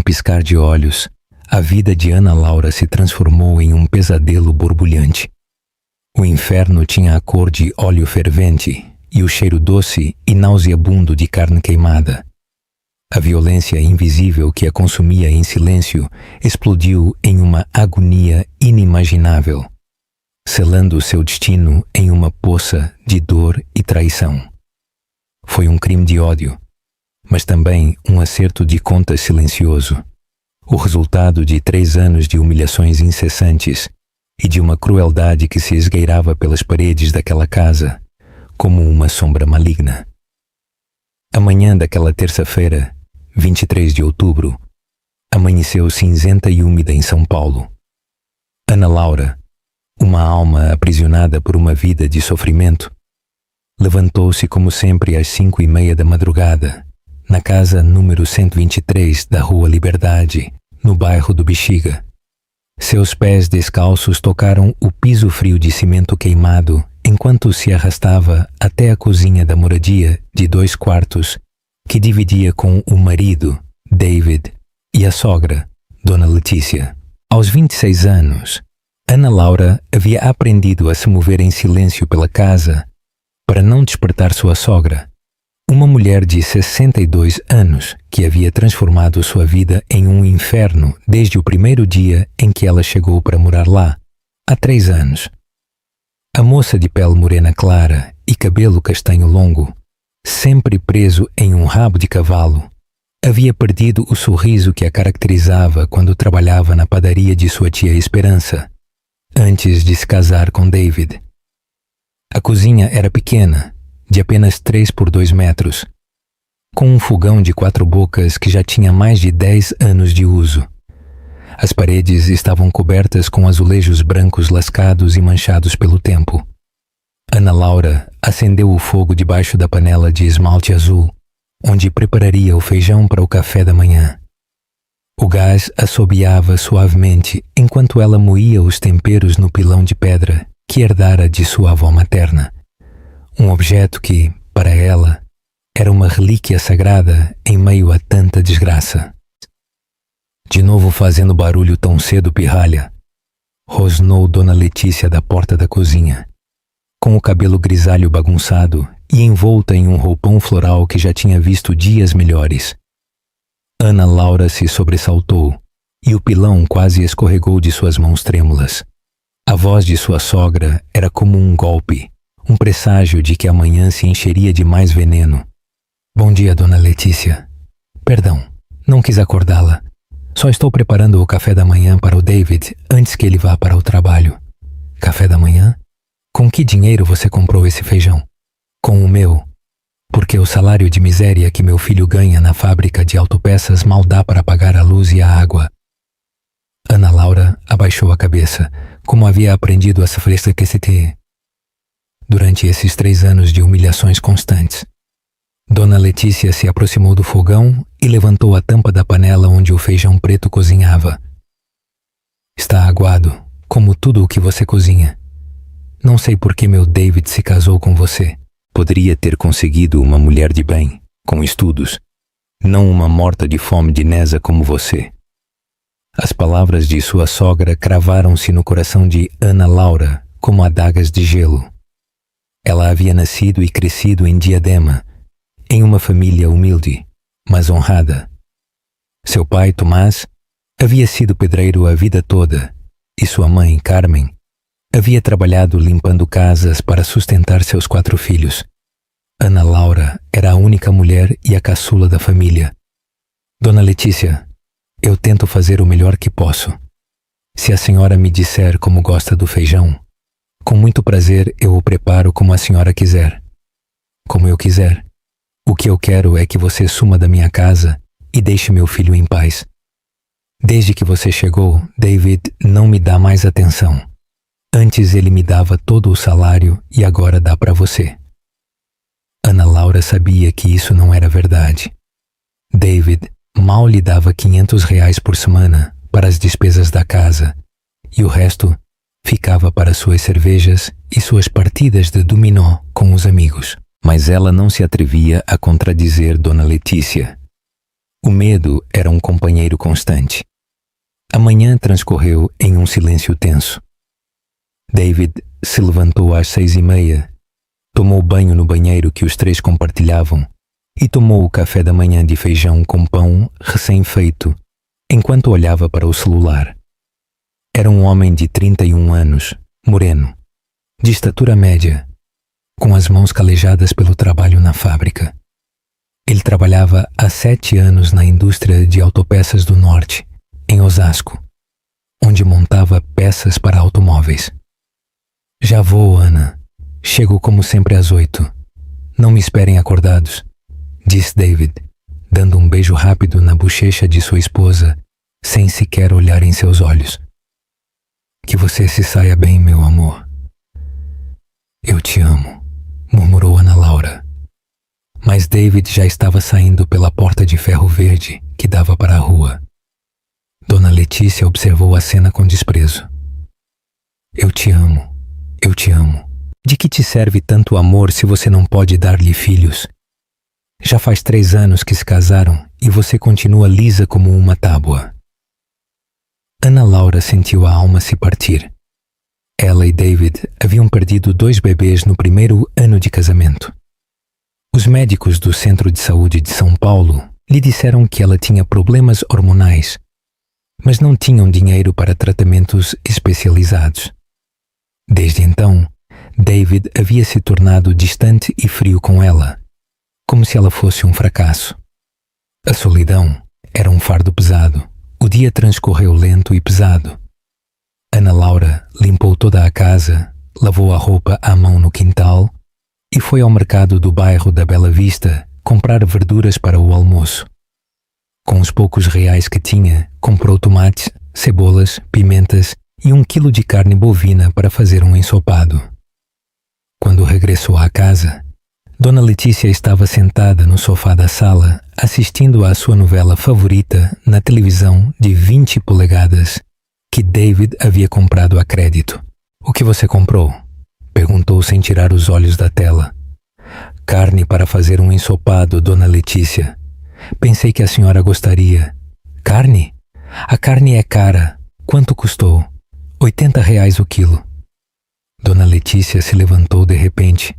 piscar de olhos, a vida de Ana Laura se transformou em um pesadelo borbulhante. O inferno tinha a cor de óleo fervente e o cheiro doce e nauseabundo de carne queimada. A violência invisível que a consumia em silêncio explodiu em uma agonia inimaginável, selando seu destino em uma poça de dor e traição. Foi um crime de ódio, mas também um acerto de contas silencioso, o resultado de 3 anos de humilhações incessantes e de uma crueldade que se esgueirava pelas paredes daquela casa, como uma sombra maligna. A manhã daquela terça-feira, 23 de outubro, amanheceu cinzenta e úmida em São Paulo. Ana Laura, uma alma aprisionada por uma vida de sofrimento, levantou-se como sempre às 5:30 da madrugada, na casa número 123 da Rua Liberdade, no bairro do Bexiga. Seus pés descalços tocaram o piso frio de cimento queimado enquanto se arrastava até a cozinha da moradia de 2 quartos que dividia com o marido, David, e a sogra, Dona Letícia. Aos 26 anos, Ana Laura havia aprendido a se mover em silêncio pela casa para não despertar sua sogra, uma mulher de 62 anos que havia transformado sua vida em um inferno desde o primeiro dia em que ela chegou para morar lá, há 3 anos. A moça de pele morena clara e cabelo castanho longo, sempre preso em um rabo de cavalo, havia perdido o sorriso que a caracterizava quando trabalhava na padaria de sua tia Esperança, antes de se casar com David. A cozinha era pequena, de apenas 3 por 2 metros, com um fogão de 4 bocas que já tinha mais de 10 anos de uso. As paredes estavam cobertas com azulejos brancos lascados e manchados pelo tempo. Ana Laura acendeu o fogo debaixo da panela de esmalte azul, onde prepararia o feijão para o café da manhã. O gás assobiava suavemente enquanto ela moía os temperos no pilão de pedra que herdara de sua avó materna. Um objeto que, para ela, era uma relíquia sagrada em meio a tanta desgraça. De novo fazendo barulho tão cedo, pirralha, rosnou Dona Letícia da porta da cozinha, com o cabelo grisalho bagunçado e envolta em um roupão floral que já tinha visto dias melhores. Ana Laura se sobressaltou e o pilão quase escorregou de suas mãos trêmulas. A voz de sua sogra era como um golpe, um presságio de que amanhã se encheria de mais veneno. Bom dia, Dona Letícia. Perdão, não quis acordá-la. Só estou preparando o café da manhã para o David antes que ele vá para o trabalho. Café da manhã? Com que dinheiro você comprou esse feijão? Com o meu. Porque o salário de miséria que meu filho ganha na fábrica de autopeças mal dá para pagar a luz e a água. Ana Laura abaixou a cabeça, como havia aprendido a se fresquecer durante esses 3 anos de humilhações constantes. Dona Letícia se aproximou do fogão e levantou a tampa da panela onde o feijão preto cozinhava. Está aguado, como tudo o que você cozinha. Não sei por que meu David se casou com você. Poderia ter conseguido uma mulher de bem, com estudos, não uma morta de fome de Nesa como você. As palavras de sua sogra cravaram-se no coração de Ana Laura como adagas de gelo. Ela havia nascido e crescido em Diadema, em uma família humilde, mas honrada. Seu pai, Tomás, havia sido pedreiro a vida toda e sua mãe, Carmen, havia trabalhado limpando casas para sustentar seus 4 filhos. Ana Laura era a única mulher e a caçula da família. Dona Letícia, eu tento fazer o melhor que posso. Se a senhora me disser como gosta do feijão, com muito prazer eu o preparo como a senhora quiser. Como eu quiser. O que eu quero é que você suma da minha casa e deixe meu filho em paz. Desde que você chegou, David não me dá mais atenção. Antes ele me dava todo o salário e agora dá para você. Ana Laura sabia que isso não era verdade. David mal lhe dava R$ 500 por semana para as despesas da casa e o resto ficava para suas cervejas e suas partidas de dominó com os amigos. Mas ela não se atrevia a contradizer Dona Letícia. O medo era um companheiro constante. A manhã transcorreu em um silêncio tenso. David se levantou às 6:30, tomou banho no banheiro que os três compartilhavam e tomou o café da manhã de feijão com pão recém-feito, enquanto olhava para o celular. Era um homem de 31 anos, moreno, de estatura média, com as mãos calejadas pelo trabalho na fábrica. Ele trabalhava há 7 anos na indústria de autopeças do Norte, em Osasco, onde montava peças para automóveis. Já vou, Ana. Chego como sempre às 8. Não me esperem acordados, disse David, dando um beijo rápido na bochecha de sua esposa, sem sequer olhar em seus olhos. Que você se saia bem, meu amor. Eu te amo, murmurou Ana Laura. Mas David já estava saindo pela porta de ferro verde que dava para a rua. Dona Letícia observou a cena com desprezo. Eu te amo, eu te amo. De que te serve tanto amor se você não pode dar-lhe filhos? Já faz 3 anos que se casaram e você continua lisa como uma tábua. Ana Laura sentiu a alma se partir. Ela e David haviam perdido 2 bebês no primeiro ano de casamento. Os médicos do Centro de Saúde de São Paulo lhe disseram que ela tinha problemas hormonais, mas não tinham dinheiro para tratamentos especializados. Desde então, David havia se tornado distante e frio com ela, como se ela fosse um fracasso. A solidão era um fardo pesado. O dia transcorreu lento e pesado. Ana Laura limpou toda a casa, lavou a roupa à mão no quintal e foi ao mercado do bairro da Bela Vista comprar verduras para o almoço. Com os poucos reais que tinha, comprou tomates, cebolas, pimentas e 1 quilo de carne bovina para fazer um ensopado. Quando regressou à casa, Dona Letícia estava sentada no sofá da sala, assistindo à sua novela favorita na televisão de 20 polegadas que David havia comprado a crédito. O que você comprou? Perguntou sem tirar os olhos da tela. Carne para fazer um ensopado, Dona Letícia. Pensei que a senhora gostaria. Carne? A carne é cara. Quanto custou? R$ 80 o quilo. Dona Letícia se levantou de repente,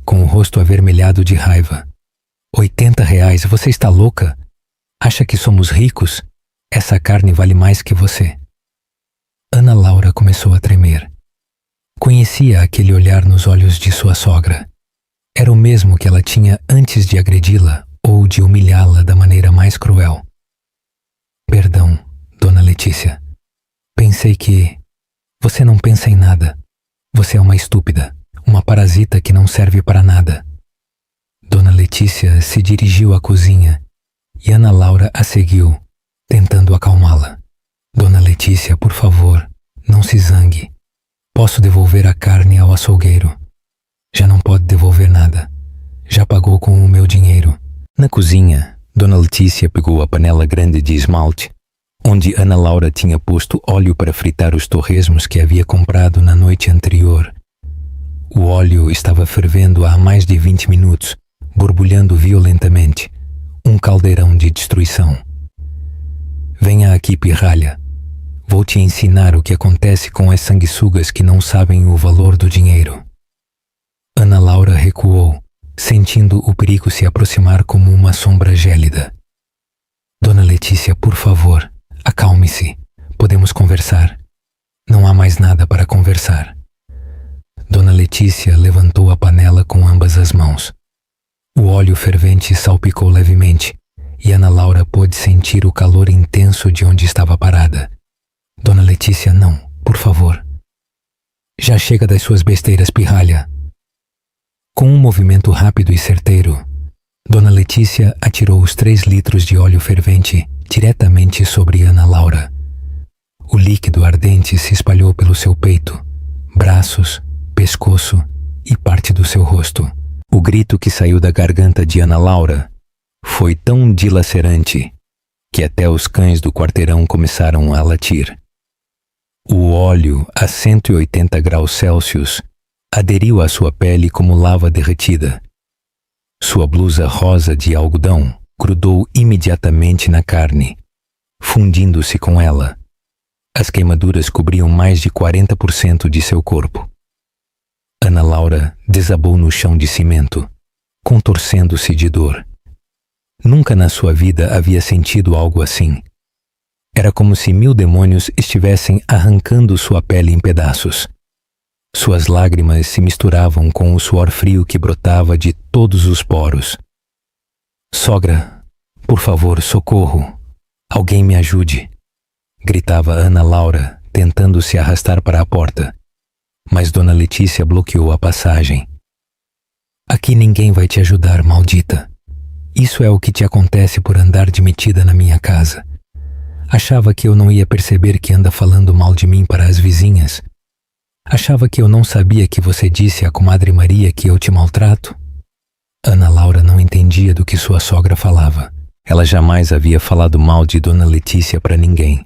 com o rosto avermelhado de raiva. R$ 80? Você está louca? Acha que somos ricos? Essa carne vale mais que você. Ana Laura começou a tremer. Conhecia aquele olhar nos olhos de sua sogra. Era o mesmo que ela tinha antes de agredi-la ou de humilhá-la da maneira mais cruel. Perdão, Dona Letícia. Pensei que... Você não pensa em nada. Você é uma estúpida, uma parasita que não serve para nada. Dona Letícia se dirigiu à cozinha e Ana Laura a seguiu, tentando acalmá-la. Dona Letícia, por favor, não se zangue. Posso devolver a carne ao açougueiro. Já não pode devolver nada. Já pagou com o meu dinheiro. Na cozinha, Dona Letícia pegou a panela grande de esmalte, onde Ana Laura tinha posto óleo para fritar os torresmos que havia comprado na noite anterior. O óleo estava fervendo há mais de 20 minutos, borbulhando violentamente, um caldeirão de destruição. Venha aqui, pirralha. Vou te ensinar o que acontece com as sanguessugas que não sabem o valor do dinheiro. Ana Laura recuou, sentindo o perigo se aproximar como uma sombra gélida. Dona Letícia, por favor, acalme-se. Podemos conversar. Não há mais nada para conversar. Dona Letícia levantou a panela com ambas as mãos. O óleo fervente salpicou levemente e Ana Laura pôde sentir o calor intenso de onde estava parada. Dona Letícia, não, por favor. Já chega das suas besteiras, pirralha. Com um movimento rápido e certeiro, Dona Letícia atirou os 3 litros de óleo fervente diretamente sobre Ana Laura. O líquido ardente se espalhou pelo seu peito, braços, pescoço e parte do seu rosto. O grito que saiu da garganta de Ana Laura foi tão dilacerante que até os cães do quarteirão começaram a latir. O óleo a 180 graus Celsius aderiu à sua pele como lava derretida. Sua blusa rosa de algodão grudou imediatamente na carne, fundindo-se com ela. As queimaduras cobriam mais de 40% de seu corpo. Ana Laura desabou no chão de cimento, contorcendo-se de dor. Nunca na sua vida havia sentido algo assim. Era como se 1000 demônios estivessem arrancando sua pele em pedaços. Suas lágrimas se misturavam com o suor frio que brotava de todos os poros. Sogra, por favor, socorro. Alguém me ajude, gritava Ana Laura, tentando se arrastar para a porta. Mas Dona Letícia bloqueou a passagem. Aqui ninguém vai te ajudar, maldita. Isso é o que te acontece por andar de metida na minha casa. Achava que eu não ia perceber que anda falando mal de mim para as vizinhas? Achava que eu não sabia que você disse à comadre Maria que eu te maltrato? Ana Laura não entendia do que sua sogra falava. Ela jamais havia falado mal de Dona Letícia para ninguém.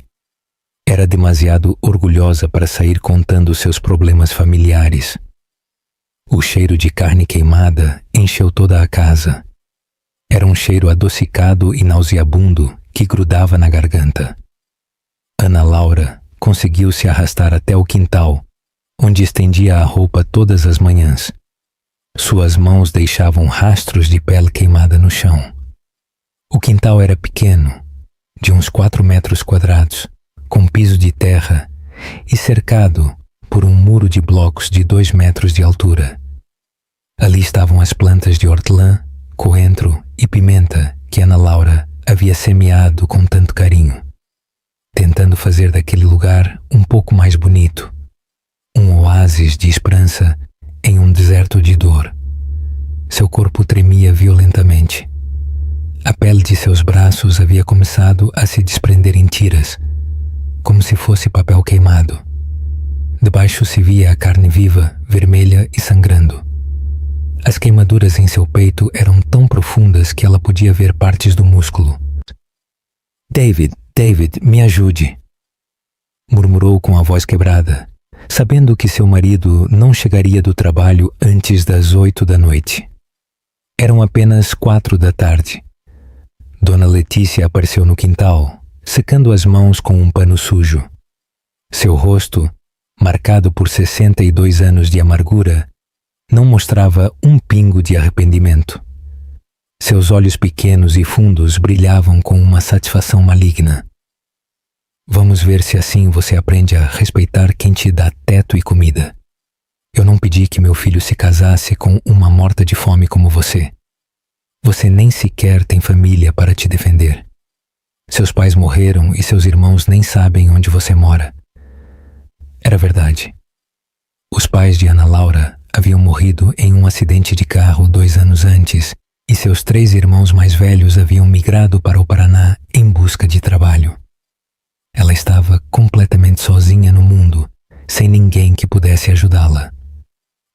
Era demasiado orgulhosa para sair contando seus problemas familiares. O cheiro de carne queimada encheu toda a casa. Era um cheiro adocicado e nauseabundo que grudava na garganta. Ana Laura conseguiu se arrastar até o quintal, onde estendia a roupa todas as manhãs. Suas mãos deixavam rastros de pele queimada no chão. O quintal era pequeno, de uns 4 metros quadrados, com piso de terra e cercado por um muro de blocos de 2 metros de altura. Ali estavam as plantas de hortelã, coentro e pimenta que Ana Laura havia semeado com tanto carinho, tentando fazer daquele lugar um pouco mais bonito, um oásis de esperança em um deserto de dor. Seu corpo tremia violentamente. A pele de seus braços havia começado a se desprender em tiras, como se fosse papel queimado. Debaixo se via a carne viva, vermelha e sangrando. As queimaduras em seu peito eram tão profundas que ela podia ver partes do músculo. David, me ajude!" murmurou com a voz quebrada, sabendo que seu marido não chegaria do trabalho antes das 8 da noite. Eram apenas 4 da tarde. Dona Letícia apareceu no quintal, secando as mãos com um pano sujo. Seu rosto, marcado por 62 anos de amargura, não mostrava um pingo de arrependimento. Seus olhos pequenos e fundos brilhavam com uma satisfação maligna. "Vamos ver se assim você aprende a respeitar quem te dá teto e comida. Eu não pedi que meu filho se casasse com uma morta de fome como você. Você nem sequer tem família para te defender. Seus pais morreram e seus irmãos nem sabem onde você mora." Era verdade. Os pais de Ana Laura haviam morrido em um acidente de carro 2 anos antes e seus 3 irmãos mais velhos haviam migrado para o Paraná em busca de trabalho. Ela estava completamente sozinha no mundo, sem ninguém que pudesse ajudá-la.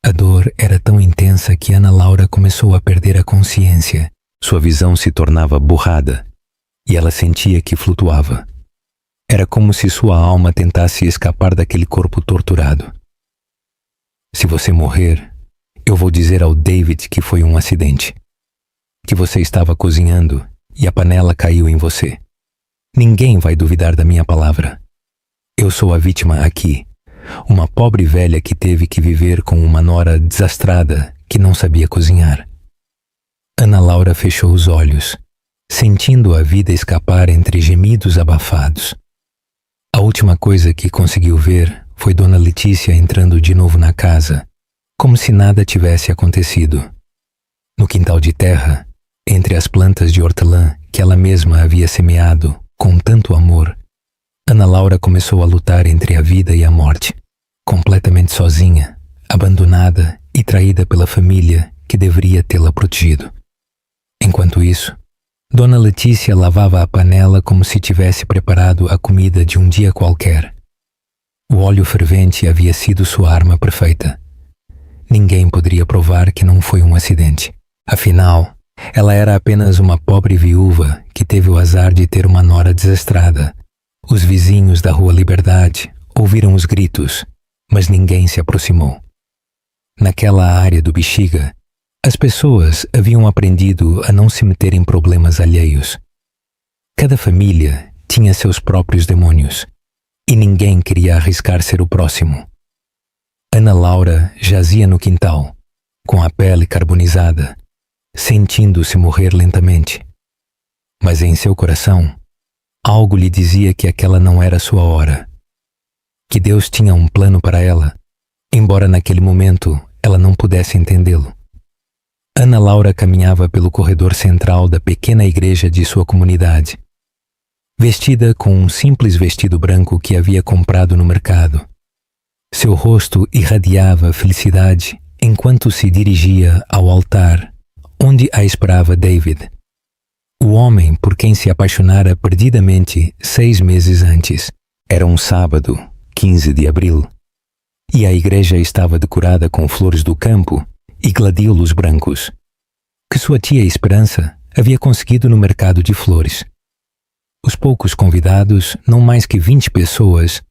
A dor era tão intensa que Ana Laura começou a perder a consciência. Sua visão se tornava borrada e ela sentia que flutuava. Era como se sua alma tentasse escapar daquele corpo torturado. "Se você morrer, eu vou dizer ao David que foi um acidente. Que você estava cozinhando e a panela caiu em você. Ninguém vai duvidar da minha palavra. Eu sou a vítima aqui, uma pobre velha que teve que viver com uma nora desastrada que não sabia cozinhar." Ana Laura fechou os olhos, sentindo a vida escapar entre gemidos abafados. A última coisa que conseguiu ver foi Dona Letícia entrando de novo na casa, como se nada tivesse acontecido. No quintal de terra, entre as plantas de hortelã que ela mesma havia semeado com tanto amor, Ana Laura começou a lutar entre a vida e a morte, completamente sozinha, abandonada e traída pela família que deveria tê-la protegido. Enquanto isso, Dona Letícia lavava a panela como se tivesse preparado a comida de um dia qualquer. O óleo fervente havia sido sua arma perfeita. Ninguém poderia provar que não foi um acidente. Afinal, ela era apenas uma pobre viúva que teve o azar de ter uma nora desastrada. Os vizinhos da Rua Liberdade ouviram os gritos, mas ninguém se aproximou. Naquela área do Bexiga, As pessoas haviam aprendido a não se meter em problemas alheios. Cada família tinha seus próprios demônios e ninguém queria arriscar ser o próximo. Ana Laura jazia no quintal, com a pele carbonizada, sentindo-se morrer lentamente. Mas em seu coração, algo lhe dizia que aquela não era sua hora, que Deus tinha um plano para ela, embora naquele momento ela não pudesse entendê-lo. Ana Laura caminhava pelo corredor central da pequena igreja de sua comunidade, vestida com um simples vestido branco que havia comprado no mercado. Seu rosto irradiava felicidade enquanto se dirigia ao altar, onde a esperava David, o homem por quem se apaixonara perdidamente 6 meses antes. Era um sábado, 15 de abril, e a igreja estava decorada com flores do campo e gladiolos brancos, que sua tia Esperança havia conseguido no mercado de flores. Os poucos convidados, não mais que 20 pessoas,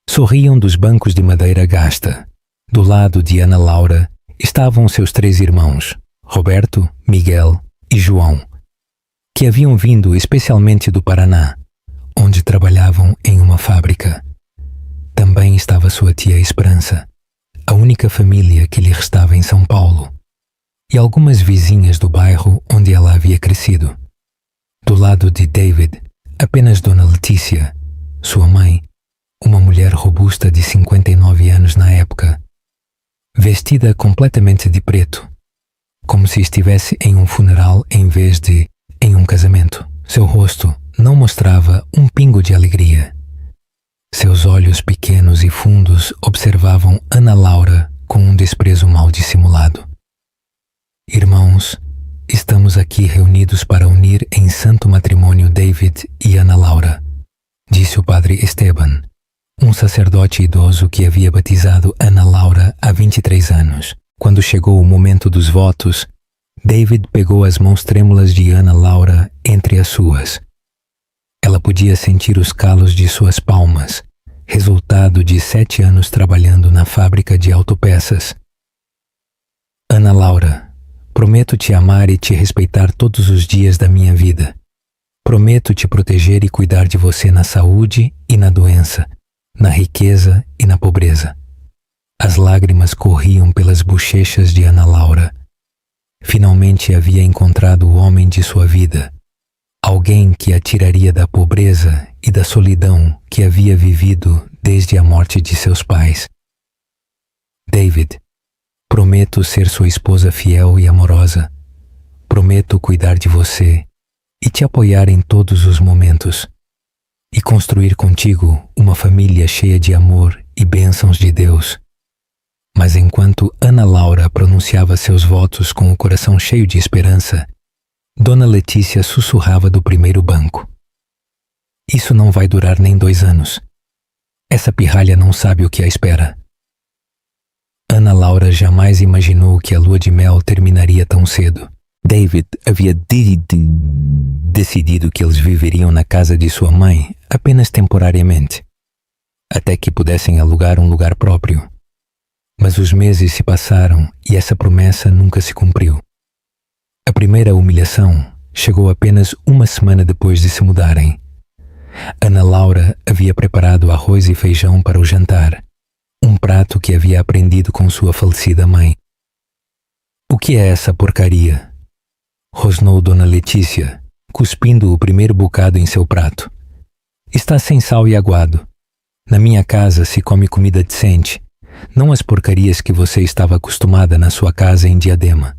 sorriam dos bancos de madeira gasta. Do lado de Ana Laura estavam seus 3 irmãos, Roberto, Miguel e João, que haviam vindo especialmente do Paraná, onde trabalhavam em uma fábrica. Também estava sua tia Esperança, a única família que lhe restava em São Paulo, e algumas vizinhas do bairro onde ela havia crescido. Do lado de David, apenas Dona Letícia, sua mãe, uma mulher robusta de 59 anos na época, vestida completamente de preto, como se estivesse em um funeral em vez de em um casamento. Seu rosto não mostrava um pingo de alegria. Seus olhos pequenos e fundos observavam Ana Laura com um desprezo mal dissimulado. Irmãos, estamos aqui reunidos para unir em santo matrimônio David e Ana Laura, disse o padre Esteban, um sacerdote idoso que havia batizado Ana Laura há 23 anos. Quando chegou o momento dos votos, David pegou as mãos trêmulas de Ana Laura entre as suas. Ela podia sentir os calos de suas palmas, resultado de 7 anos trabalhando na fábrica de autopeças. Ana Laura, prometo te amar e te respeitar todos os dias da minha vida. Prometo te proteger e cuidar de você na saúde e na doença, na riqueza e na pobreza. As lágrimas corriam pelas bochechas de Ana Laura. Finalmente havia encontrado o homem de sua vida, alguém que a tiraria da pobreza e da solidão que havia vivido desde a morte de seus pais. David, prometo ser sua esposa fiel e amorosa. Prometo cuidar de você e te apoiar em todos os momentos, e construir contigo uma família cheia de amor e bênçãos de Deus. Mas enquanto Ana Laura pronunciava seus votos com o coração cheio de esperança, Dona Letícia sussurrava do primeiro banco: isso não vai durar nem 2 anos. Essa pirralha não sabe o que a espera. Ana Laura jamais imaginou que a lua de mel terminaria tão cedo. David havia decidido que eles viveriam na casa de sua mãe apenas temporariamente, até que pudessem alugar um lugar próprio. Mas os meses se passaram e essa promessa nunca se cumpriu. A primeira humilhação chegou apenas 1 semana depois de se mudarem. Ana Laura havia preparado arroz e feijão para o jantar, um prato que havia aprendido com sua falecida mãe. O que é essa porcaria? Rosnou Dona Letícia, cuspindo o primeiro bocado em seu prato. Está sem sal e aguado. Na minha casa se come comida decente, não as porcarias que você estava acostumada na sua casa em Diadema.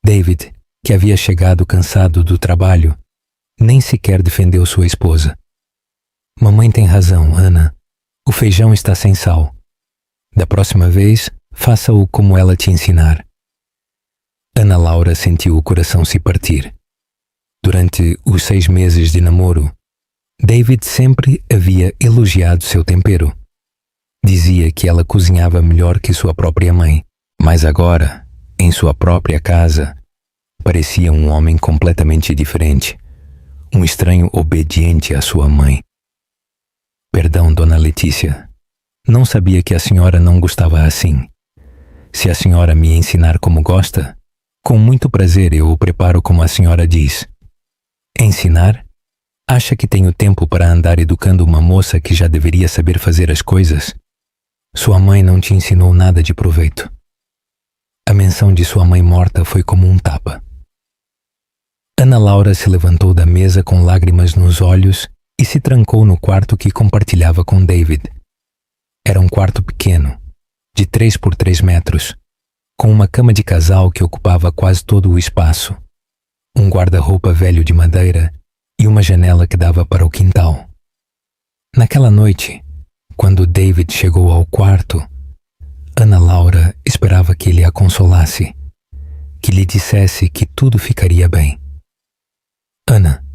David, que havia chegado cansado do trabalho, nem sequer defendeu sua esposa. Mamãe tem razão, Ana. O feijão está sem sal. Da próxima vez, faça-o como ela te ensinar. Ana Laura sentiu o coração se partir. Durante os 6 meses de namoro, David sempre havia elogiado seu tempero. Dizia que ela cozinhava melhor que sua própria mãe, mas agora, em sua própria casa, parecia um homem completamente diferente, um estranho obediente à sua mãe. Perdão, Dona Letícia, não sabia que a senhora não gostava assim. Se a senhora me ensinar como gosta, Com muito prazer eu o preparo como a senhora diz. Ensinar? Acha que tenho tempo para andar educando uma moça que já deveria saber fazer as coisas? Sua mãe não te ensinou nada de proveito. A menção de sua mãe morta foi como um tapa. Ana Laura se levantou da mesa com lágrimas nos olhos e se trancou no quarto que compartilhava com David. Era um quarto pequeno, de 3 por 3 metros, com uma cama de casal que ocupava quase todo o espaço, um guarda-roupa velho de madeira e uma janela que dava para o quintal. Naquela noite, quando David chegou ao quarto, Ana Laura esperava que ele a consolasse, que lhe dissesse que tudo ficaria bem. Ana,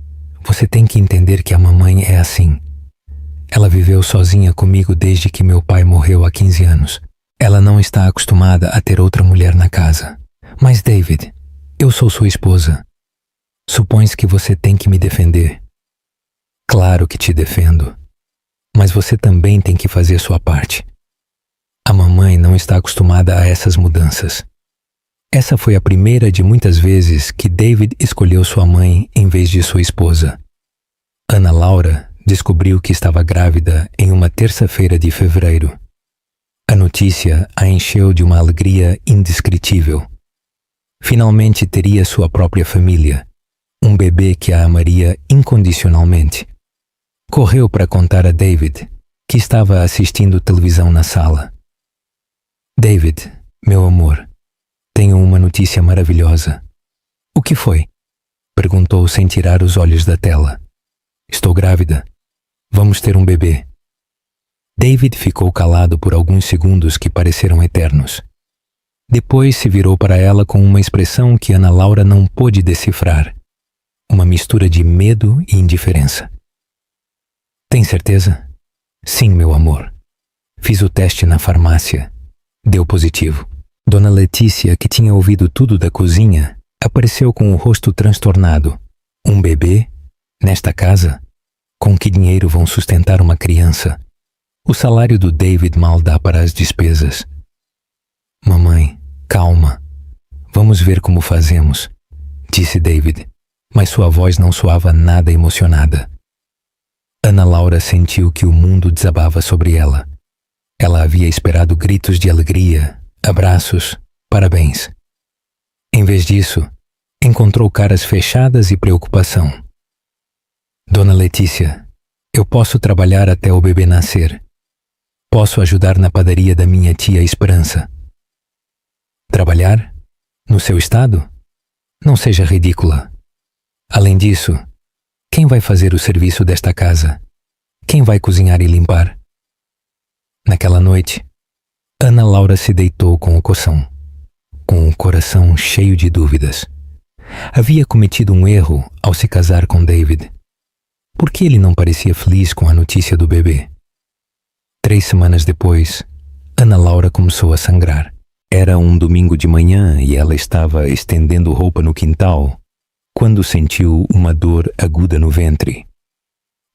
você tem que entender que a mamãe é assim. Ela viveu sozinha comigo desde que meu pai morreu há 15 anos. Ela não está acostumada a ter outra mulher na casa. Mas, David, eu sou sua esposa. Supõe-se que você tem que me defender. Claro que te defendo. Mas você também tem que fazer sua parte. A mamãe não está acostumada a essas mudanças. Essa foi a primeira de muitas vezes que David escolheu sua mãe em vez de sua esposa. Ana Laura descobriu que estava grávida em uma terça-feira de fevereiro. A notícia a encheu de uma alegria indescritível. Finalmente teria sua própria família, um bebê que a amaria incondicionalmente. Correu para contar a David, que estava assistindo televisão na sala. David, meu amor, tenho uma notícia maravilhosa. O que foi? Perguntou sem tirar os olhos da tela. Estou grávida. Vamos ter um bebê. David ficou calado por alguns segundos que pareceram eternos. Depois se virou para ela com uma expressão que Ana Laura não pôde decifrar. Uma mistura de medo e indiferença. Tem certeza? Sim, meu amor. Fiz o teste na farmácia. Deu positivo. Dona Letícia, que tinha ouvido tudo da cozinha, apareceu com o rosto transtornado. Um bebê? Nesta casa? Com que dinheiro vão sustentar uma criança? O salário do David mal dá para as despesas. Mamãe, calma. Vamos ver como fazemos, disse David, mas sua voz não soava nada emocionada. Ana Laura sentiu que o mundo desabava sobre ela. Ela havia esperado gritos de alegria, abraços, parabéns. Em vez disso, encontrou caras fechadas e preocupação. Dona Letícia, eu posso trabalhar até o bebê nascer. Posso ajudar na padaria da minha tia Esperança. Trabalhar? No seu estado? Não seja ridícula. Além disso, quem vai fazer o serviço desta casa? Quem vai cozinhar e limpar? Naquela noite, Ana Laura se deitou com o coção, com o coração cheio de dúvidas. Havia cometido um erro ao se casar com David. Por que ele não parecia feliz com a notícia do bebê? 3 semanas depois, Ana Laura começou a sangrar. Era um domingo de manhã e ela estava estendendo roupa no quintal quando sentiu uma dor aguda no ventre.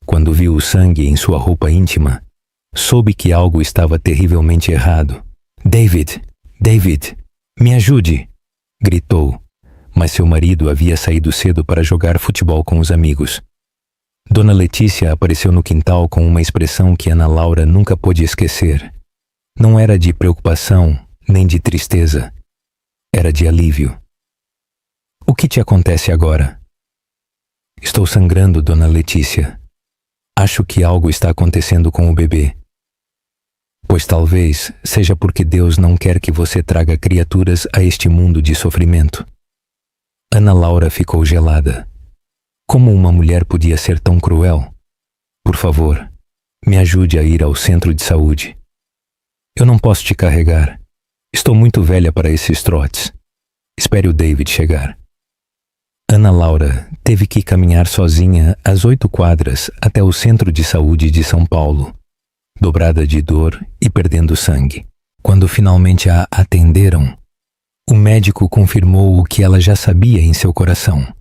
Quando viu o sangue em sua roupa íntima, soube que algo estava terrivelmente errado. David, David, me ajude! Gritou, mas seu marido havia saído cedo para jogar futebol com os amigos. Dona Letícia apareceu no quintal com uma expressão que Ana Laura nunca pôde esquecer. Não era de preocupação, nem de tristeza. Era de alívio. O que te acontece agora? Estou sangrando, Dona Letícia. Acho que algo está acontecendo com o bebê. Pois talvez seja porque Deus não quer que você traga criaturas a este mundo de sofrimento. Ana Laura ficou gelada. Como uma mulher podia ser tão cruel? Por favor, me ajude a ir ao centro de saúde. Eu não posso te carregar. Estou muito velha para esses trotes. Espere o David chegar. Ana Laura teve que caminhar sozinha as 8 quadras até o centro de saúde de São Paulo, dobrada de dor e perdendo sangue. Quando finalmente a atenderam, o médico confirmou o que ela já sabia em seu coração.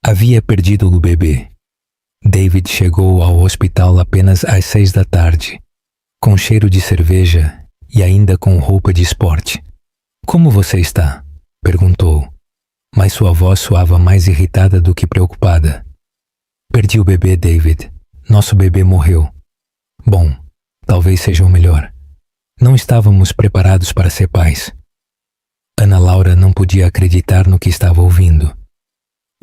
Havia perdido o bebê. David chegou ao hospital apenas às 6 da tarde, com cheiro de cerveja e ainda com roupa de esporte. Como você está? Perguntou, mas sua voz soava mais irritada do que preocupada. Perdi o bebê, David. Nosso bebê morreu. Bom, talvez seja o melhor. Não estávamos preparados para ser pais. Ana Laura não podia acreditar no que estava ouvindo.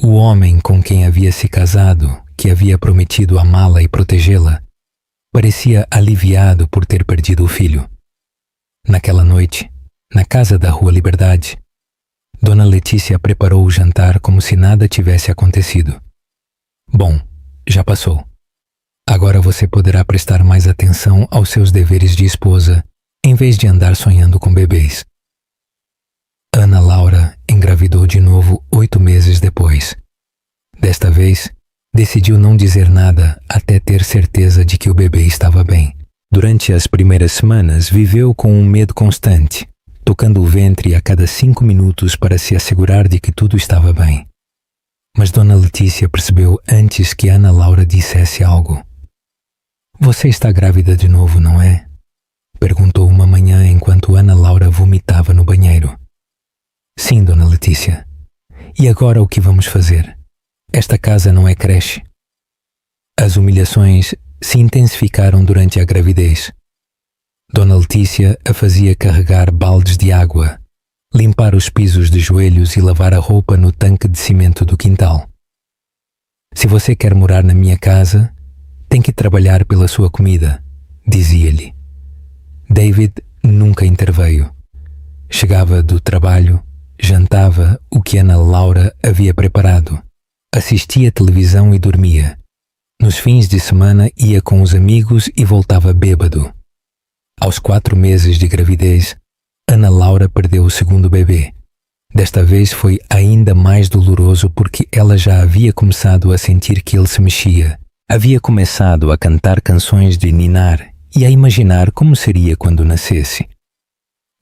O homem com quem havia se casado, que havia prometido amá-la e protegê-la, parecia aliviado por ter perdido o filho. Naquela noite, na casa da Rua Liberdade, Dona Letícia preparou o jantar como se nada tivesse acontecido. Bom, já passou. Agora você poderá prestar mais atenção aos seus deveres de esposa, em vez de andar sonhando com bebês. Ana Laura engravidou de novo 8 meses depois. Desta vez, decidiu não dizer nada até ter certeza de que o bebê estava bem. Durante as primeiras semanas, viveu com um medo constante, tocando o ventre a cada 5 minutos para se assegurar de que tudo estava bem. Mas Dona Letícia percebeu antes que Ana Laura dissesse algo. Você está grávida de novo, não é? Perguntou uma manhã enquanto Ana Laura vomitava no banheiro. Sim, Dona Letícia. E agora o que vamos fazer? Esta casa não é creche. As humilhações se intensificaram durante a gravidez. Dona Letícia a fazia carregar baldes de água, limpar os pisos de joelhos e lavar a roupa no tanque de cimento do quintal. Se você quer morar na minha casa, tem que trabalhar pela sua comida, dizia-lhe. David nunca interveio. Chegava do trabalho, jantava o que Ana Laura havia preparado, assistia televisão e dormia. Nos fins de semana ia com os amigos e voltava bêbado. Aos 4 meses de gravidez, Ana Laura perdeu o segundo bebê. Desta vez foi ainda mais doloroso porque ela já havia começado a sentir que ele se mexia. Havia começado a cantar canções de ninar e a imaginar como seria quando nascesse.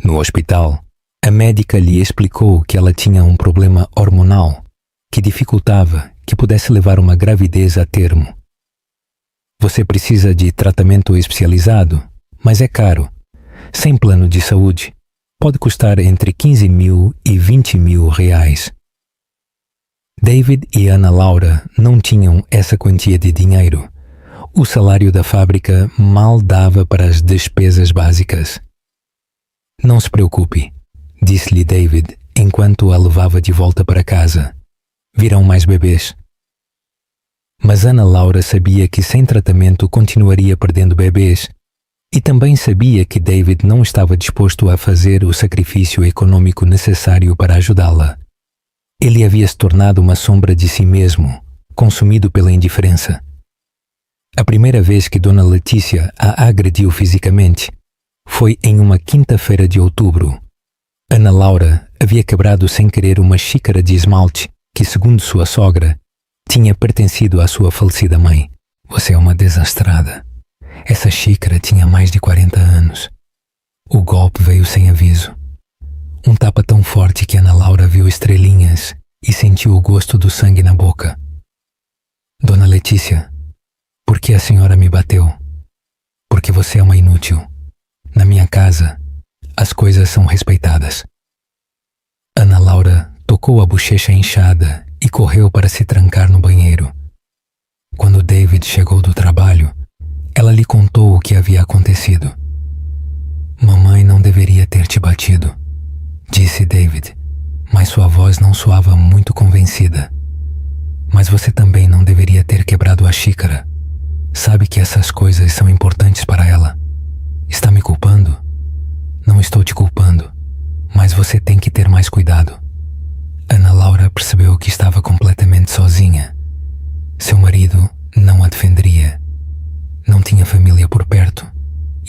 No hospital, a médica lhe explicou que ela tinha um problema hormonal que dificultava que pudesse levar uma gravidez a termo. Você precisa de tratamento especializado, mas é caro. Sem plano de saúde, pode custar entre 15 mil e 20 mil reais. David e Ana Laura não tinham essa quantia de dinheiro. O salário da fábrica mal dava para as despesas básicas. Não se preocupe, disse-lhe David enquanto a levava de volta para casa. Virão mais bebês. Mas Ana Laura sabia que sem tratamento continuaria perdendo bebês e também sabia que David não estava disposto a fazer o sacrifício econômico necessário para ajudá-la. Ele havia se tornado uma sombra de si mesmo, consumido pela indiferença. A primeira vez que Dona Letícia a agrediu fisicamente foi em uma quinta-feira de outubro. Ana Laura havia quebrado sem querer uma xícara de esmalte que, segundo sua sogra, tinha pertencido à sua falecida mãe. Você é uma desastrada. Essa xícara tinha mais de 40 anos. O golpe veio sem aviso. Um tapa tão forte que Ana Laura viu estrelinhas e sentiu o gosto do sangue na boca. Dona Letícia, por que a senhora me bateu? Porque você é uma inútil. Na minha casa, as coisas são respeitadas. Ana Laura tocou a bochecha inchada e correu para se trancar no banheiro. Quando David chegou do trabalho, ela lhe contou o que havia acontecido. Mamãe não deveria ter te batido, disse David, mas sua voz não soava muito convencida. Mas você também não deveria ter quebrado a xícara. Sabe que essas coisas são importantes para ela. Está me culpando? Não estou te culpando, mas você tem que ter mais cuidado. Ana Laura percebeu que estava completamente sozinha. Seu marido não a defenderia. Não tinha família por perto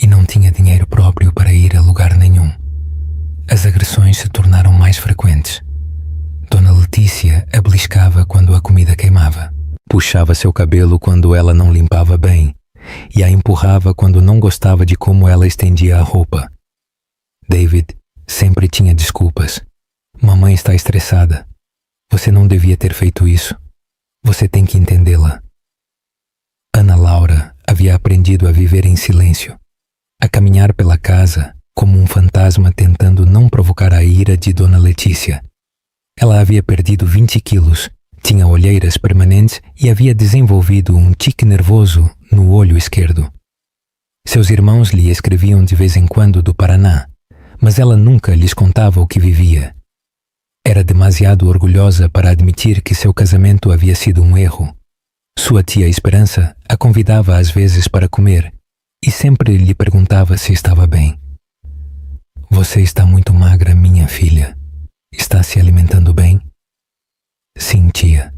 e não tinha dinheiro próprio para ir a lugar nenhum. As agressões se tornaram mais frequentes. Dona Letícia a beliscava quando a comida queimava. Puxava seu cabelo quando ela não limpava bem e a empurrava quando não gostava de como ela estendia a roupa. David sempre tinha desculpas. Mamãe está estressada. Você não devia ter feito isso. Você tem que entendê-la. Ana Laura havia aprendido a viver em silêncio, a caminhar pela casa como um fantasma tentando não provocar a ira de Dona Letícia. Ela havia perdido 20 quilos, tinha olheiras permanentes e havia desenvolvido um tique nervoso no olho esquerdo. Seus irmãos lhe escreviam de vez em quando do Paraná, mas ela nunca lhes contava o que vivia. Era demasiado orgulhosa para admitir que seu casamento havia sido um erro. Sua tia Esperança a convidava às vezes para comer e sempre lhe perguntava se estava bem. "Você está muito magra, minha filha. Está se alimentando bem?" "Sim, tia.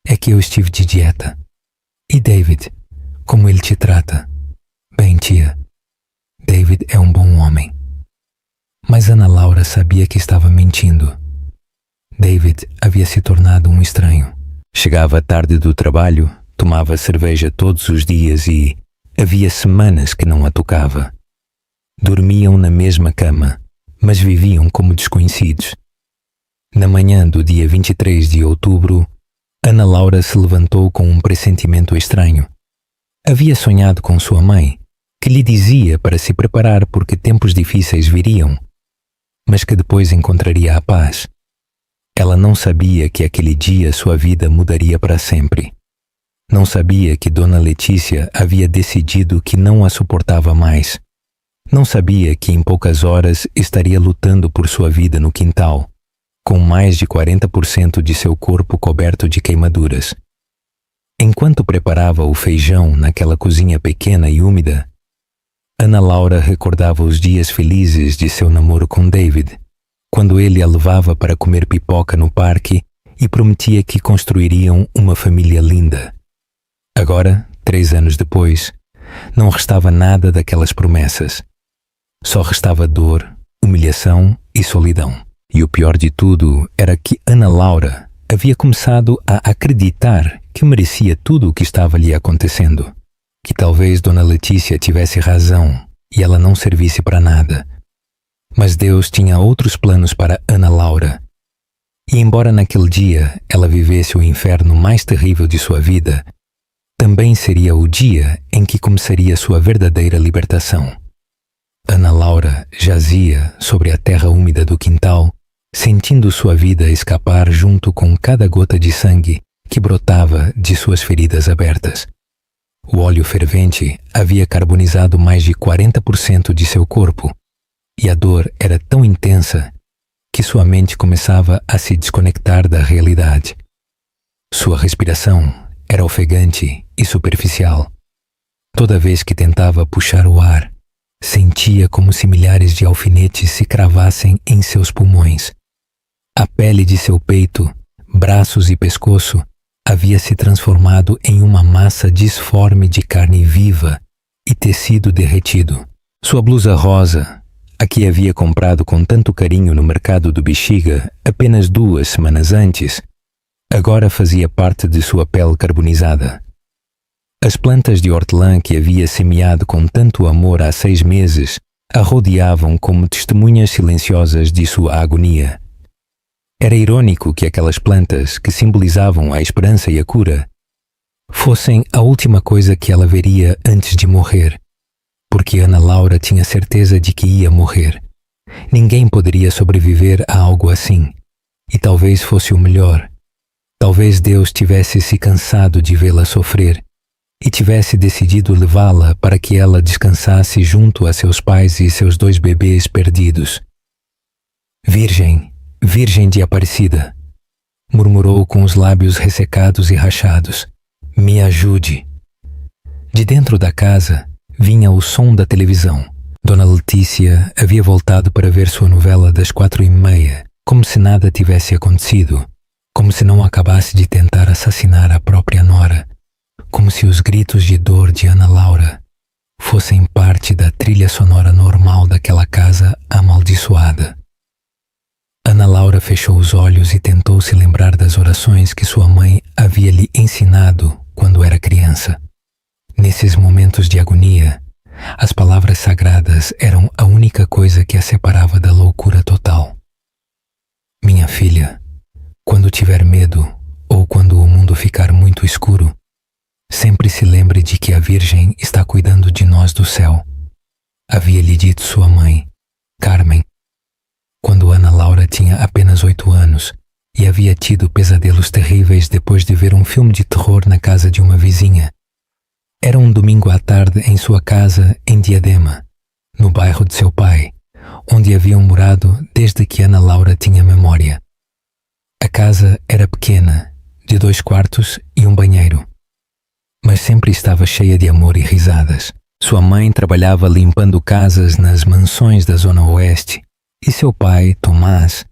É que eu estive de dieta." "E David, como ele te trata?" "Bem, tia. David é um bom homem." Mas Ana Laura sabia que estava mentindo. David havia se tornado um estranho. Chegava tarde do trabalho, tomava cerveja todos os dias e havia semanas que não a tocava. Dormiam na mesma cama, mas viviam como desconhecidos. Na manhã do dia 23 de outubro, Ana Laura se levantou com um pressentimento estranho. Havia sonhado com sua mãe, que lhe dizia para se preparar porque tempos difíceis viriam, mas que depois encontraria a paz. Ela não sabia que aquele dia sua vida mudaria para sempre. Não sabia que Dona Letícia havia decidido que não a suportava mais. Não sabia que em poucas horas estaria lutando por sua vida no quintal, com mais de 40% de seu corpo coberto de queimaduras. Enquanto preparava o feijão naquela cozinha pequena e úmida, Ana Laura recordava os dias felizes de seu namoro com David, quando ele a levava para comer pipoca no parque e prometia que construiriam uma família linda. Agora, 3 anos depois, não restava nada daquelas promessas. Só restava dor, humilhação e solidão. E o pior de tudo era que Ana Laura havia começado a acreditar que merecia tudo o que estava lhe acontecendo. Que talvez Dona Letícia tivesse razão e ela não servisse para nada. Mas Deus tinha outros planos para Ana Laura. E embora naquele dia ela vivesse o inferno mais terrível de sua vida, também seria o dia em que começaria sua verdadeira libertação. Ana Laura jazia sobre a terra úmida do quintal, sentindo sua vida escapar junto com cada gota de sangue que brotava de suas feridas abertas. O óleo fervente havia carbonizado mais de 40% de seu corpo, e a dor era tão intensa que sua mente começava a se desconectar da realidade. Sua respiração era ofegante e superficial. Toda vez que tentava puxar o ar, sentia como se milhares de alfinetes se cravassem em seus pulmões. A pele de seu peito, braços e pescoço havia se transformado em uma massa disforme de carne viva e tecido derretido. Sua blusa rosa, a que havia comprado com tanto carinho no mercado do Bexiga apenas 2 semanas antes, agora fazia parte de sua pele carbonizada. As plantas de hortelã que havia semeado com tanto amor há 6 meses a rodeavam como testemunhas silenciosas de sua agonia. Era irônico que aquelas plantas, que simbolizavam a esperança e a cura, fossem a última coisa que ela veria antes de morrer, porque Ana Laura tinha certeza de que ia morrer. Ninguém poderia sobreviver a algo assim, e talvez fosse o melhor. Talvez Deus tivesse se cansado de vê-la sofrer e tivesse decidido levá-la para que ela descansasse junto a seus pais e seus 2 bebês perdidos. "Virgem, Virgem de Aparecida", murmurou com os lábios ressecados e rachados, "me ajude." De dentro da casa vinha o som da televisão. Dona Letícia havia voltado para ver sua novela das 4h30, como se nada tivesse acontecido, como se não acabasse de tentar assassinar a própria nora, como se os gritos de dor de Ana Laura fossem parte da trilha sonora normal daquela casa amaldiçoada. Ana Laura fechou os olhos e tentou se lembrar das orações que sua mãe havia lhe ensinado quando era criança. Nesses momentos de agonia, as palavras sagradas eram a única coisa que a separava da loucura total. "Minha filha, quando tiver medo ou quando o mundo ficar muito escuro, sempre se lembre de que a Virgem está cuidando de nós do céu", havia lhe dito sua mãe, Carmen, quando Ana Laura tinha apenas 8 anos e havia tido pesadelos terríveis depois de ver um filme de terror na casa de uma vizinha. Era um domingo à tarde em sua casa em Diadema, no bairro de seu pai, onde haviam morado desde que Ana Laura tinha memória. A casa era pequena, de 2 quartos e um banheiro, mas sempre estava cheia de amor e risadas. Sua mãe trabalhava limpando casas nas mansões da Zona Oeste e seu pai, Tomás,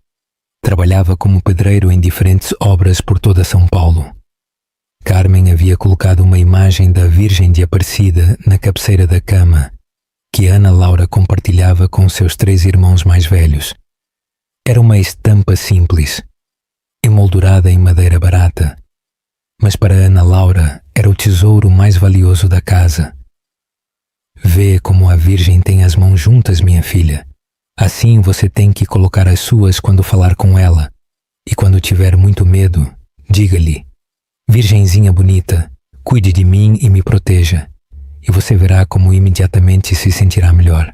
trabalhava como pedreiro em diferentes obras por toda São Paulo. Carmen havia colocado uma imagem da Virgem de Aparecida na cabeceira da cama, que Ana Laura compartilhava com seus 3 irmãos mais velhos. Era uma estampa simples, emoldurada em madeira barata, mas para Ana Laura era o tesouro mais valioso da casa. Vê como a Virgem tem as mãos juntas, minha filha. Assim você tem que colocar as suas quando falar com ela, e quando tiver muito medo, diga-lhe: Virgenzinha bonita, cuide de mim e me proteja, e você verá como imediatamente se sentirá melhor.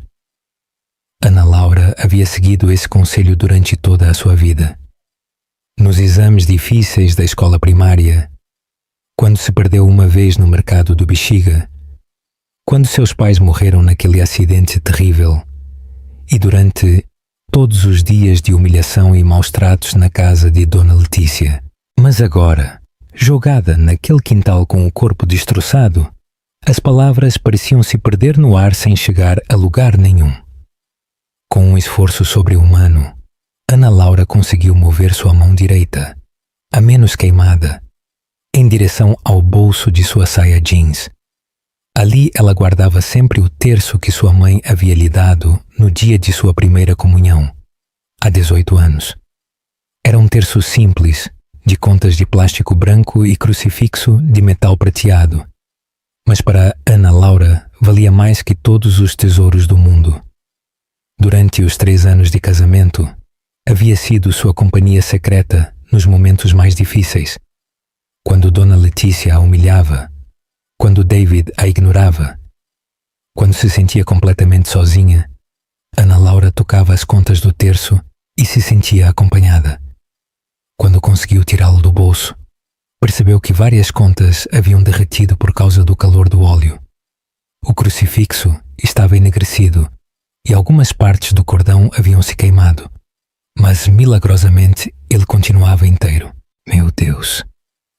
Ana Laura havia seguido esse conselho durante toda a sua vida. Nos exames difíceis da escola primária, quando se perdeu uma vez no mercado do Bexiga, quando seus pais morreram naquele acidente terrível, e durante todos os dias de humilhação e maus-tratos na casa de Dona Letícia. Mas agora, jogada naquele quintal com o corpo destroçado, as palavras pareciam se perder no ar sem chegar a lugar nenhum. Com um esforço sobre-humano, Ana Laura conseguiu mover sua mão direita, a menos queimada, em direção ao bolso de sua saia jeans. Ali ela guardava sempre o terço que sua mãe havia lhe dado no dia de sua primeira comunhão, há 18 anos. Era um terço simples, de contas de plástico branco e crucifixo de metal prateado, mas para Ana Laura valia mais que todos os tesouros do mundo. Durante os 3 anos de casamento, havia sido sua companhia secreta nos momentos mais difíceis, quando Dona Letícia a humilhava, quando David a ignorava, quando se sentia completamente sozinha. Ana Laura tocava as contas do terço e se sentia acompanhada. Quando conseguiu tirá-lo do bolso, percebeu que várias contas haviam derretido por causa do calor do óleo. O crucifixo estava enegrecido e algumas partes do cordão haviam se queimado, mas milagrosamente ele continuava inteiro. Meu Deus,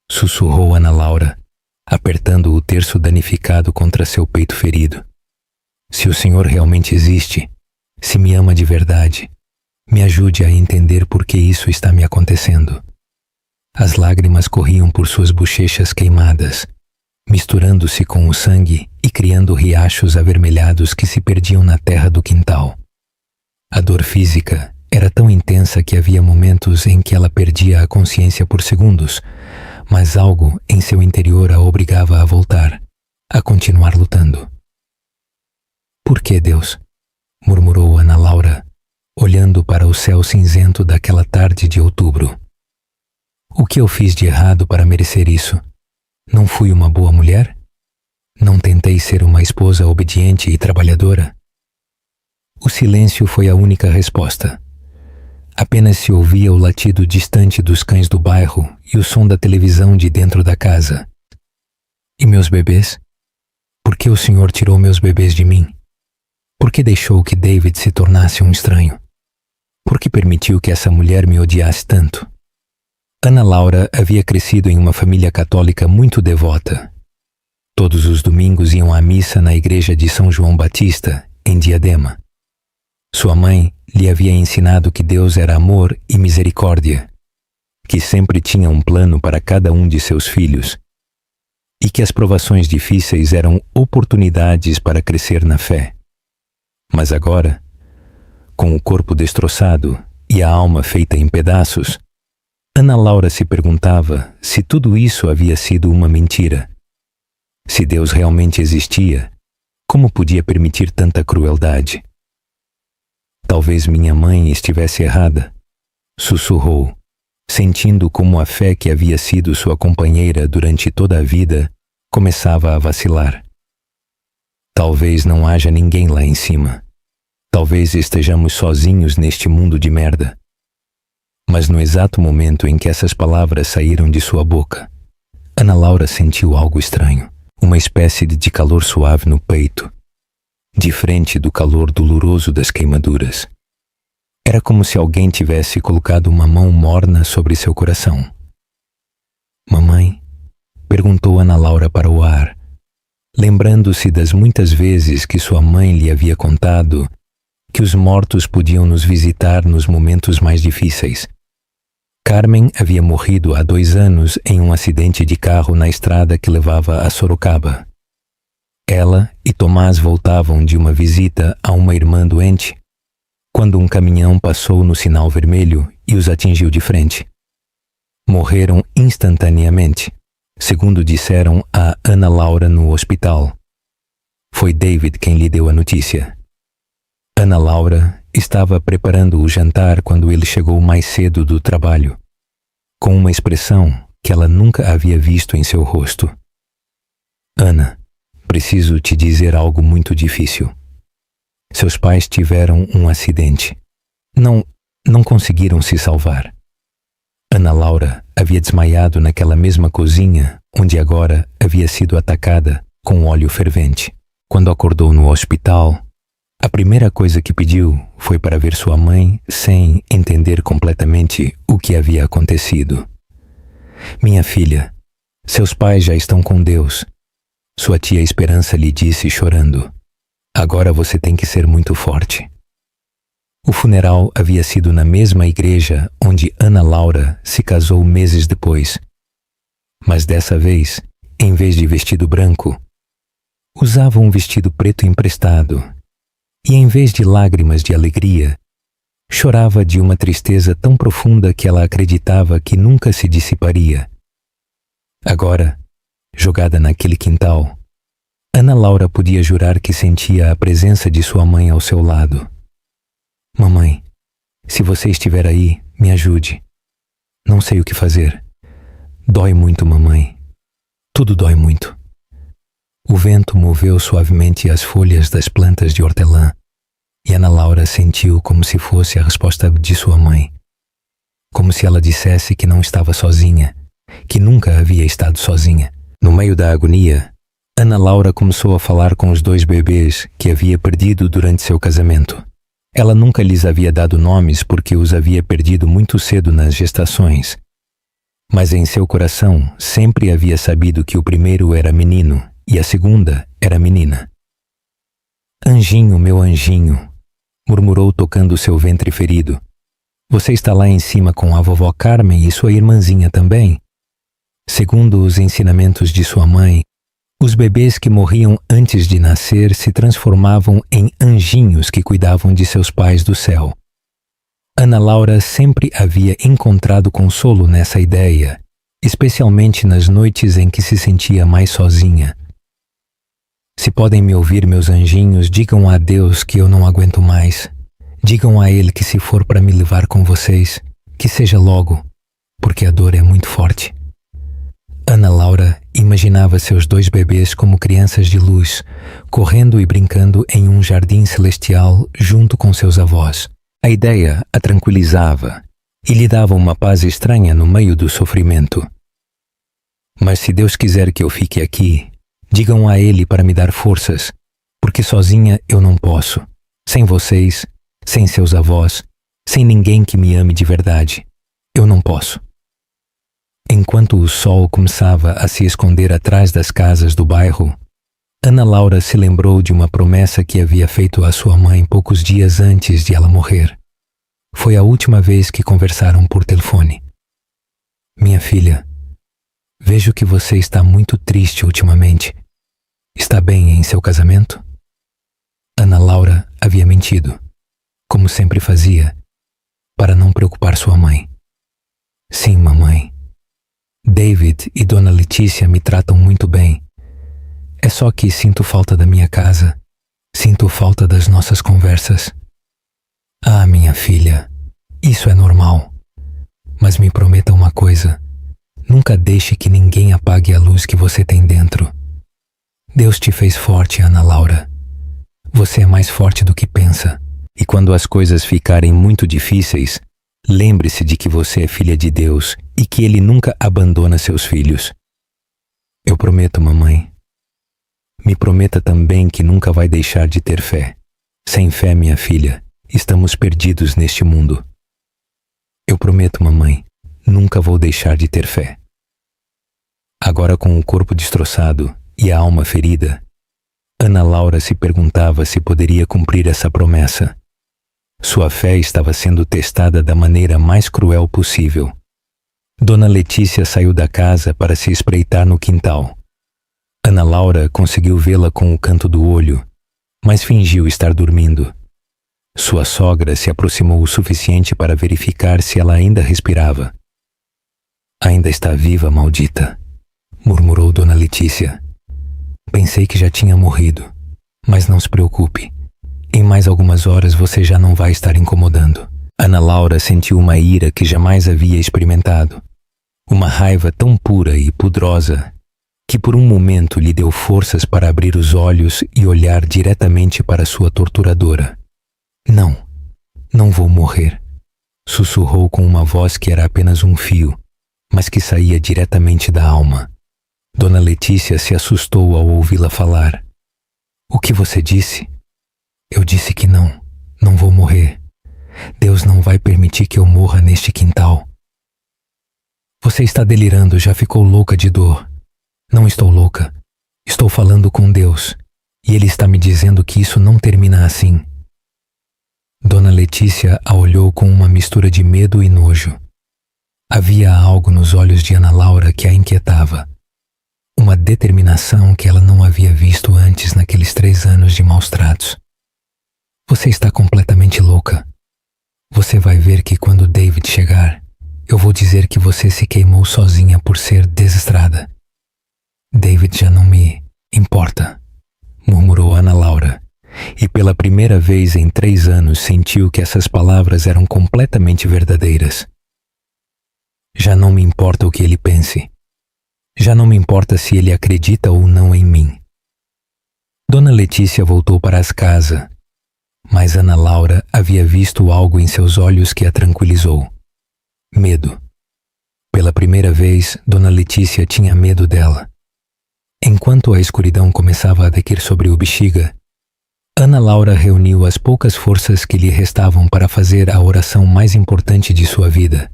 sussurrou Ana Laura, apertando o terço danificado contra seu peito ferido. Se o Senhor realmente existe, se me ama de verdade, me ajude a entender por que isso está me acontecendo. As lágrimas corriam por suas bochechas queimadas, misturando-se com o sangue e criando riachos avermelhados que se perdiam na terra do quintal. A dor física era tão intensa que havia momentos em que ela perdia a consciência por segundos, mas algo em seu interior a obrigava a voltar, a continuar lutando. Por que, Deus? Murmurou Ana Laura, olhando para o céu cinzento daquela tarde de outubro. O que eu fiz de errado para merecer isso? Não fui uma boa mulher? Não tentei ser uma esposa obediente e trabalhadora? O silêncio foi a única resposta. Apenas se ouvia o latido distante dos cães do bairro e o som da televisão de dentro da casa. E meus bebês? Por que o Senhor tirou meus bebês de mim? Por que deixou que David se tornasse um estranho? Por que permitiu que essa mulher me odiasse tanto? Ana Laura havia crescido em uma família católica muito devota. Todos os domingos iam à missa na igreja de São João Batista, em Diadema. Sua mãe lhe havia ensinado que Deus era amor e misericórdia, que sempre tinha um plano para cada um de seus filhos, e que as provações difíceis eram oportunidades para crescer na fé. Mas agora, com o corpo destroçado e a alma feita em pedaços, Ana Laura se perguntava se tudo isso havia sido uma mentira. Se Deus realmente existia, como podia permitir tanta crueldade? Talvez minha mãe estivesse errada, sussurrou, sentindo como a fé que havia sido sua companheira durante toda a vida começava a vacilar. Talvez não haja ninguém lá em cima. Talvez estejamos sozinhos neste mundo de merda. Mas no exato momento em que essas palavras saíram de sua boca, Ana Laura sentiu algo estranho, uma espécie de calor suave no peito, diferente do calor doloroso das queimaduras. Era como se alguém tivesse colocado uma mão morna sobre seu coração. Mamãe? Perguntou Ana Laura para o ar, lembrando-se das muitas vezes que sua mãe lhe havia contado que os mortos podiam nos visitar nos momentos mais difíceis. Carmen havia morrido há 2 anos em um acidente de carro na estrada que levava a Sorocaba. Ela e Tomás voltavam de uma visita a uma irmã doente, quando um caminhão passou no sinal vermelho e os atingiu de frente. Morreram instantaneamente, segundo disseram a Ana Laura no hospital. Foi David quem lhe deu a notícia. Ana Laura estava preparando o jantar quando ele chegou mais cedo do trabalho, com uma expressão que ela nunca havia visto em seu rosto. Ana, preciso te dizer algo muito difícil. Seus pais tiveram um acidente. Não conseguiram se salvar. Ana Laura havia desmaiado naquela mesma cozinha onde agora havia sido atacada com óleo fervente. Quando acordou no hospital, a primeira coisa que pediu foi para ver sua mãe sem entender completamente o que havia acontecido. Minha filha, seus pais já estão com Deus. Sua tia Esperança lhe disse chorando. Agora você tem que ser muito forte. O funeral havia sido na mesma igreja onde Ana Laura se casou meses depois. Mas dessa vez, em vez de vestido branco, usava um vestido preto emprestado. E em vez de lágrimas de alegria, chorava de uma tristeza tão profunda que ela acreditava que nunca se dissiparia. Agora, jogada naquele quintal, Ana Laura podia jurar que sentia a presença de sua mãe ao seu lado. Mamãe, se você estiver aí, me ajude. Não sei o que fazer. Dói muito, mamãe. Tudo dói muito. O vento moveu suavemente as folhas das plantas de hortelã e Ana Laura sentiu como se fosse a resposta de sua mãe. Como se ela dissesse que não estava sozinha, que nunca havia estado sozinha. No meio da agonia, Ana Laura começou a falar com os 2 bebês que havia perdido durante seu casamento. Ela nunca lhes havia dado nomes porque os havia perdido muito cedo nas gestações. Mas em seu coração sempre havia sabido que o primeiro era menino e a segunda era menina. Anjinho, meu anjinho, murmurou tocando seu ventre ferido. Você está lá em cima com a vovó Carmen e sua irmãzinha também? Segundo os ensinamentos de sua mãe, os bebês que morriam antes de nascer se transformavam em anjinhos que cuidavam de seus pais do céu. Ana Laura sempre havia encontrado consolo nessa ideia, especialmente nas noites em que se sentia mais sozinha. Se podem me ouvir, meus anjinhos, digam a Deus que eu não aguento mais. Digam a Ele que se for para me levar com vocês, que seja logo, porque a dor é muito forte. Ana Laura imaginava seus 2 bebês como crianças de luz, correndo e brincando em um jardim celestial junto com seus avós. A ideia a tranquilizava e lhe dava uma paz estranha no meio do sofrimento. Mas se Deus quiser que eu fique aqui, digam a Ele para me dar forças, porque sozinha eu não posso, sem vocês, sem seus avós, sem ninguém que me ame de verdade. Eu não posso. Enquanto o sol começava a se esconder atrás das casas do bairro, Ana Laura se lembrou de uma promessa que havia feito à sua mãe poucos dias antes de ela morrer. Foi a última vez que conversaram por telefone. Minha filha, vejo que você está muito triste ultimamente. Está bem em seu casamento? Ana Laura havia mentido, como sempre fazia, para não preocupar sua mãe. Sim, mamãe. David e Dona Letícia me tratam muito bem. É só que sinto falta da minha casa. Sinto falta das nossas conversas. Ah, minha filha, isso é normal. Mas me prometa uma coisa. Nunca deixe que ninguém apague a luz que você tem dentro. Deus te fez forte, Ana Laura. Você é mais forte do que pensa. E quando as coisas ficarem muito difíceis, Lembre-se de que você é filha de Deus e que Ele nunca abandona seus filhos. Eu prometo, mamãe. Me prometa também que nunca vai deixar de ter fé. Sem fé, minha filha, estamos perdidos neste mundo. Eu prometo, mamãe, nunca vou deixar de ter fé. Agora, com o corpo destroçado e a alma ferida, Ana Laura se perguntava se poderia cumprir essa promessa. Sua fé estava sendo testada da maneira mais cruel possível. Dona Letícia saiu da casa para se espreitar no quintal. Ana Laura conseguiu vê-la com o canto do olho, mas fingiu estar dormindo. Sua sogra se aproximou o suficiente para verificar se ela ainda respirava. Ainda está viva, maldita, murmurou Dona Letícia. Pensei que já tinha morrido, mas não se preocupe. Em mais algumas horas você já não vai estar incomodando. Ana Laura sentiu uma ira que jamais havia experimentado. Uma raiva tão pura e pudrosa que por um momento lhe deu forças para abrir os olhos e olhar diretamente para sua torturadora. Não, não vou morrer, sussurrou com uma voz que era apenas um fio, mas que saía diretamente da alma. Dona Letícia se assustou ao ouvi-la falar. O que você disse? Eu disse que não vou morrer. Deus não vai permitir que eu morra neste quintal. Você está delirando, já ficou louca de dor. Não estou louca. Estou falando com Deus, e Ele está me dizendo que isso não termina assim. Dona Letícia a olhou com uma mistura de medo e nojo. Havia algo nos olhos de Ana Laura que a inquietava. Uma determinação que ela não havia visto antes naqueles 3 anos de maus tratos. Você está completamente louca. Você vai ver que quando David chegar, eu vou dizer que você se queimou sozinha por ser desastrada. David já não me importa, murmurou Ana Laura, e pela primeira vez em 3 anos sentiu que essas palavras eram completamente verdadeiras. Já não me importa o que ele pense. Já não me importa se ele acredita ou não em mim. Dona Letícia voltou para as casas, mas Ana Laura havia visto algo em seus olhos que a tranquilizou. Medo. Pela primeira vez, Dona Letícia tinha medo dela. Enquanto a escuridão começava a decair sobre o Bexiga, Ana Laura reuniu as poucas forças que lhe restavam para fazer a oração mais importante de sua vida.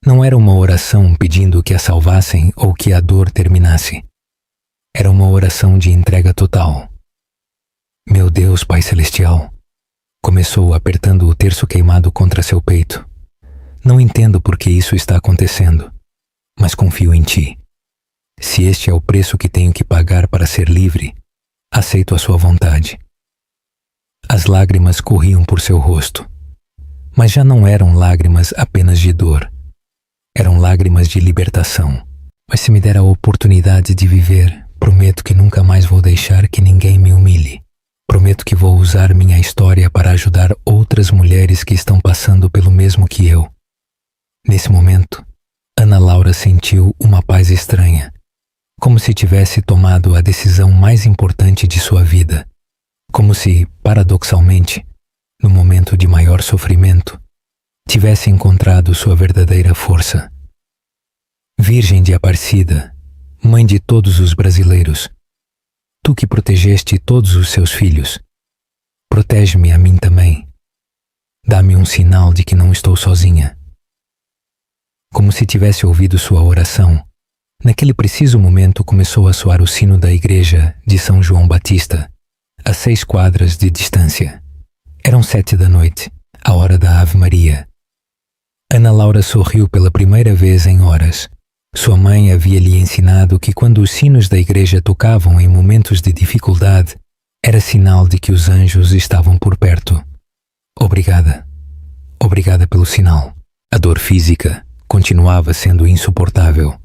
Não era uma oração pedindo que a salvassem ou que a dor terminasse. Era uma oração de entrega total. Meu Deus, Pai Celestial, começou apertando o terço queimado contra seu peito. Não entendo por que isso está acontecendo, mas confio em Ti. Se este é o preço que tenho que pagar para ser livre, aceito a sua vontade. As lágrimas corriam por seu rosto, mas já não eram lágrimas apenas de dor. Eram lágrimas de libertação. Mas se me der a oportunidade de viver, prometo que nunca mais vou deixar que ninguém me humilhe. Prometo que vou usar minha história para ajudar outras mulheres que estão passando pelo mesmo que eu. Nesse momento, Ana Laura sentiu uma paz estranha, como se tivesse tomado a decisão mais importante de sua vida. Como se, paradoxalmente, no momento de maior sofrimento, tivesse encontrado sua verdadeira força. Virgem de Aparecida, mãe de todos os brasileiros, tu que protegeste todos os seus filhos, protege-me a mim também. Dá-me um sinal de que não estou sozinha. Como se tivesse ouvido sua oração, naquele preciso momento começou a soar o sino da igreja de São João Batista, a 6 quadras de distância. Eram 7 da noite, a hora da Ave Maria. Ana Laura sorriu pela primeira vez em horas. Sua mãe havia lhe ensinado que quando os sinos da igreja tocavam em momentos de dificuldade, era sinal de que os anjos estavam por perto. Obrigada. Obrigada pelo sinal. A dor física continuava sendo insuportável,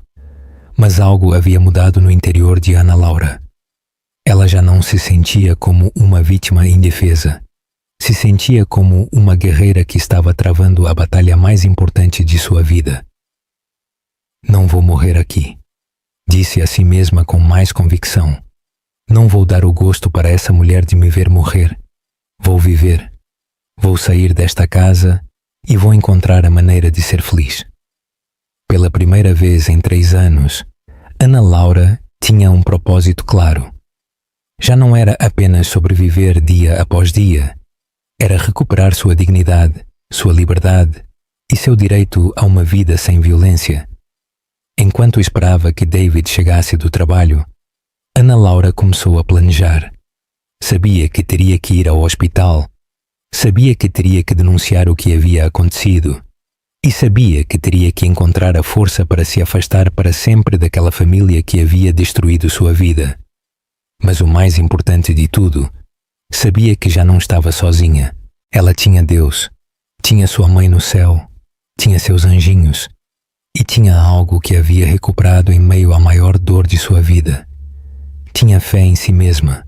mas algo havia mudado no interior de Ana Laura. Ela já não se sentia como uma vítima indefesa. Se sentia como uma guerreira que estava travando a batalha mais importante de sua vida. Não vou morrer aqui, disse a si mesma com mais convicção. Não vou dar o gosto para essa mulher de me ver morrer. Vou viver. Vou sair desta casa e vou encontrar a maneira de ser feliz. Pela primeira vez em 3 anos, Ana Laura tinha um propósito claro. Já não era apenas sobreviver dia após dia, era recuperar sua dignidade, sua liberdade e seu direito a uma vida sem violência. Enquanto esperava que David chegasse do trabalho, Ana Laura começou a planejar. Sabia que teria que ir ao hospital, sabia que teria que denunciar o que havia acontecido e sabia que teria que encontrar a força para se afastar para sempre daquela família que havia destruído sua vida. Mas o mais importante de tudo, sabia que já não estava sozinha. Ela tinha Deus, tinha sua mãe no céu, tinha seus anjinhos e tinha algo que havia recuperado em meio à maior dor de sua vida. Tinha fé em si mesma.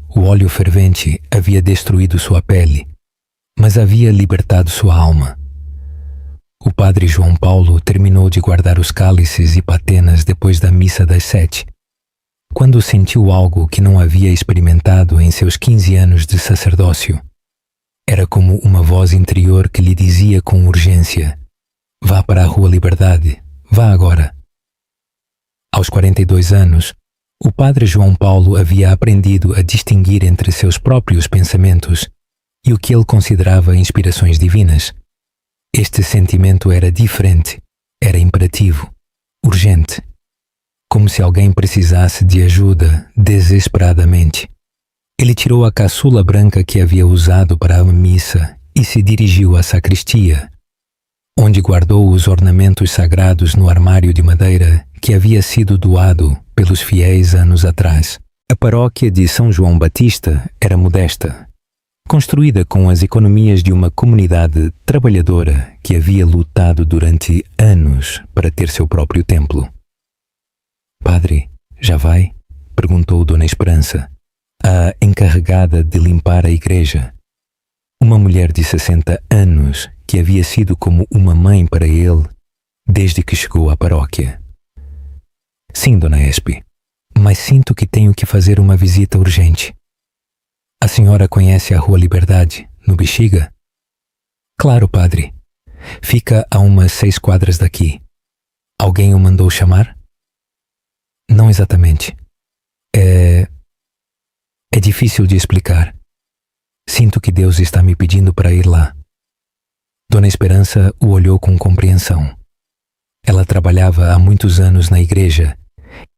O óleo fervente havia destruído sua pele, mas havia libertado sua alma. O padre João Paulo terminou de guardar os cálices e patenas depois da missa das 7, quando sentiu algo que não havia experimentado em seus 15 anos de sacerdócio. Era como uma voz interior que lhe dizia com urgência: vá para a Rua Liberdade, vá agora. Aos 42 anos, o padre João Paulo havia aprendido a distinguir entre seus próprios pensamentos e o que ele considerava inspirações divinas. Este sentimento era diferente, era imperativo, urgente, como se alguém precisasse de ajuda desesperadamente. Ele tirou a caçula branca que havia usado para a missa e se dirigiu à sacristia, onde guardou os ornamentos sagrados no armário de madeira que havia sido doado pelos fiéis anos atrás. A paróquia de São João Batista era modesta, construída com as economias de uma comunidade trabalhadora que havia lutado durante anos para ter seu próprio templo. Padre, já vai? Perguntou Dona Esperança, a encarregada de limpar a igreja. Uma mulher de 60 anos que havia sido como uma mãe para ele desde que chegou à paróquia. Sim, Dona Espe, mas sinto que tenho que fazer uma visita urgente. A senhora conhece a Rua Liberdade, no Bexiga? Claro, padre. Fica a umas 6 quadras daqui. Alguém o mandou chamar? Não exatamente. É difícil de explicar. Sinto que Deus está me pedindo para ir lá. Dona Esperança o olhou com compreensão. Ela trabalhava há muitos anos na igreja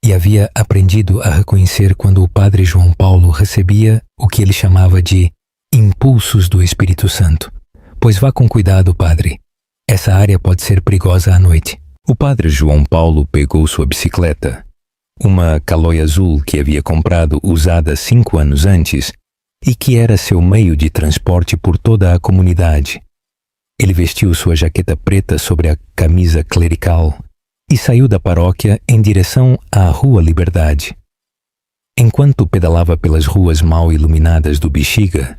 e havia aprendido a reconhecer quando o padre João Paulo recebia o que ele chamava de impulsos do Espírito Santo. Pois vá com cuidado, padre. Essa área pode ser perigosa à noite. O padre João Paulo pegou sua bicicleta, uma Caloi azul que havia comprado usada 5 anos antes e que era seu meio de transporte por toda a comunidade. Ele vestiu sua jaqueta preta sobre a camisa clerical e saiu da paróquia em direção à Rua Liberdade. Enquanto pedalava pelas ruas mal iluminadas do Bexiga,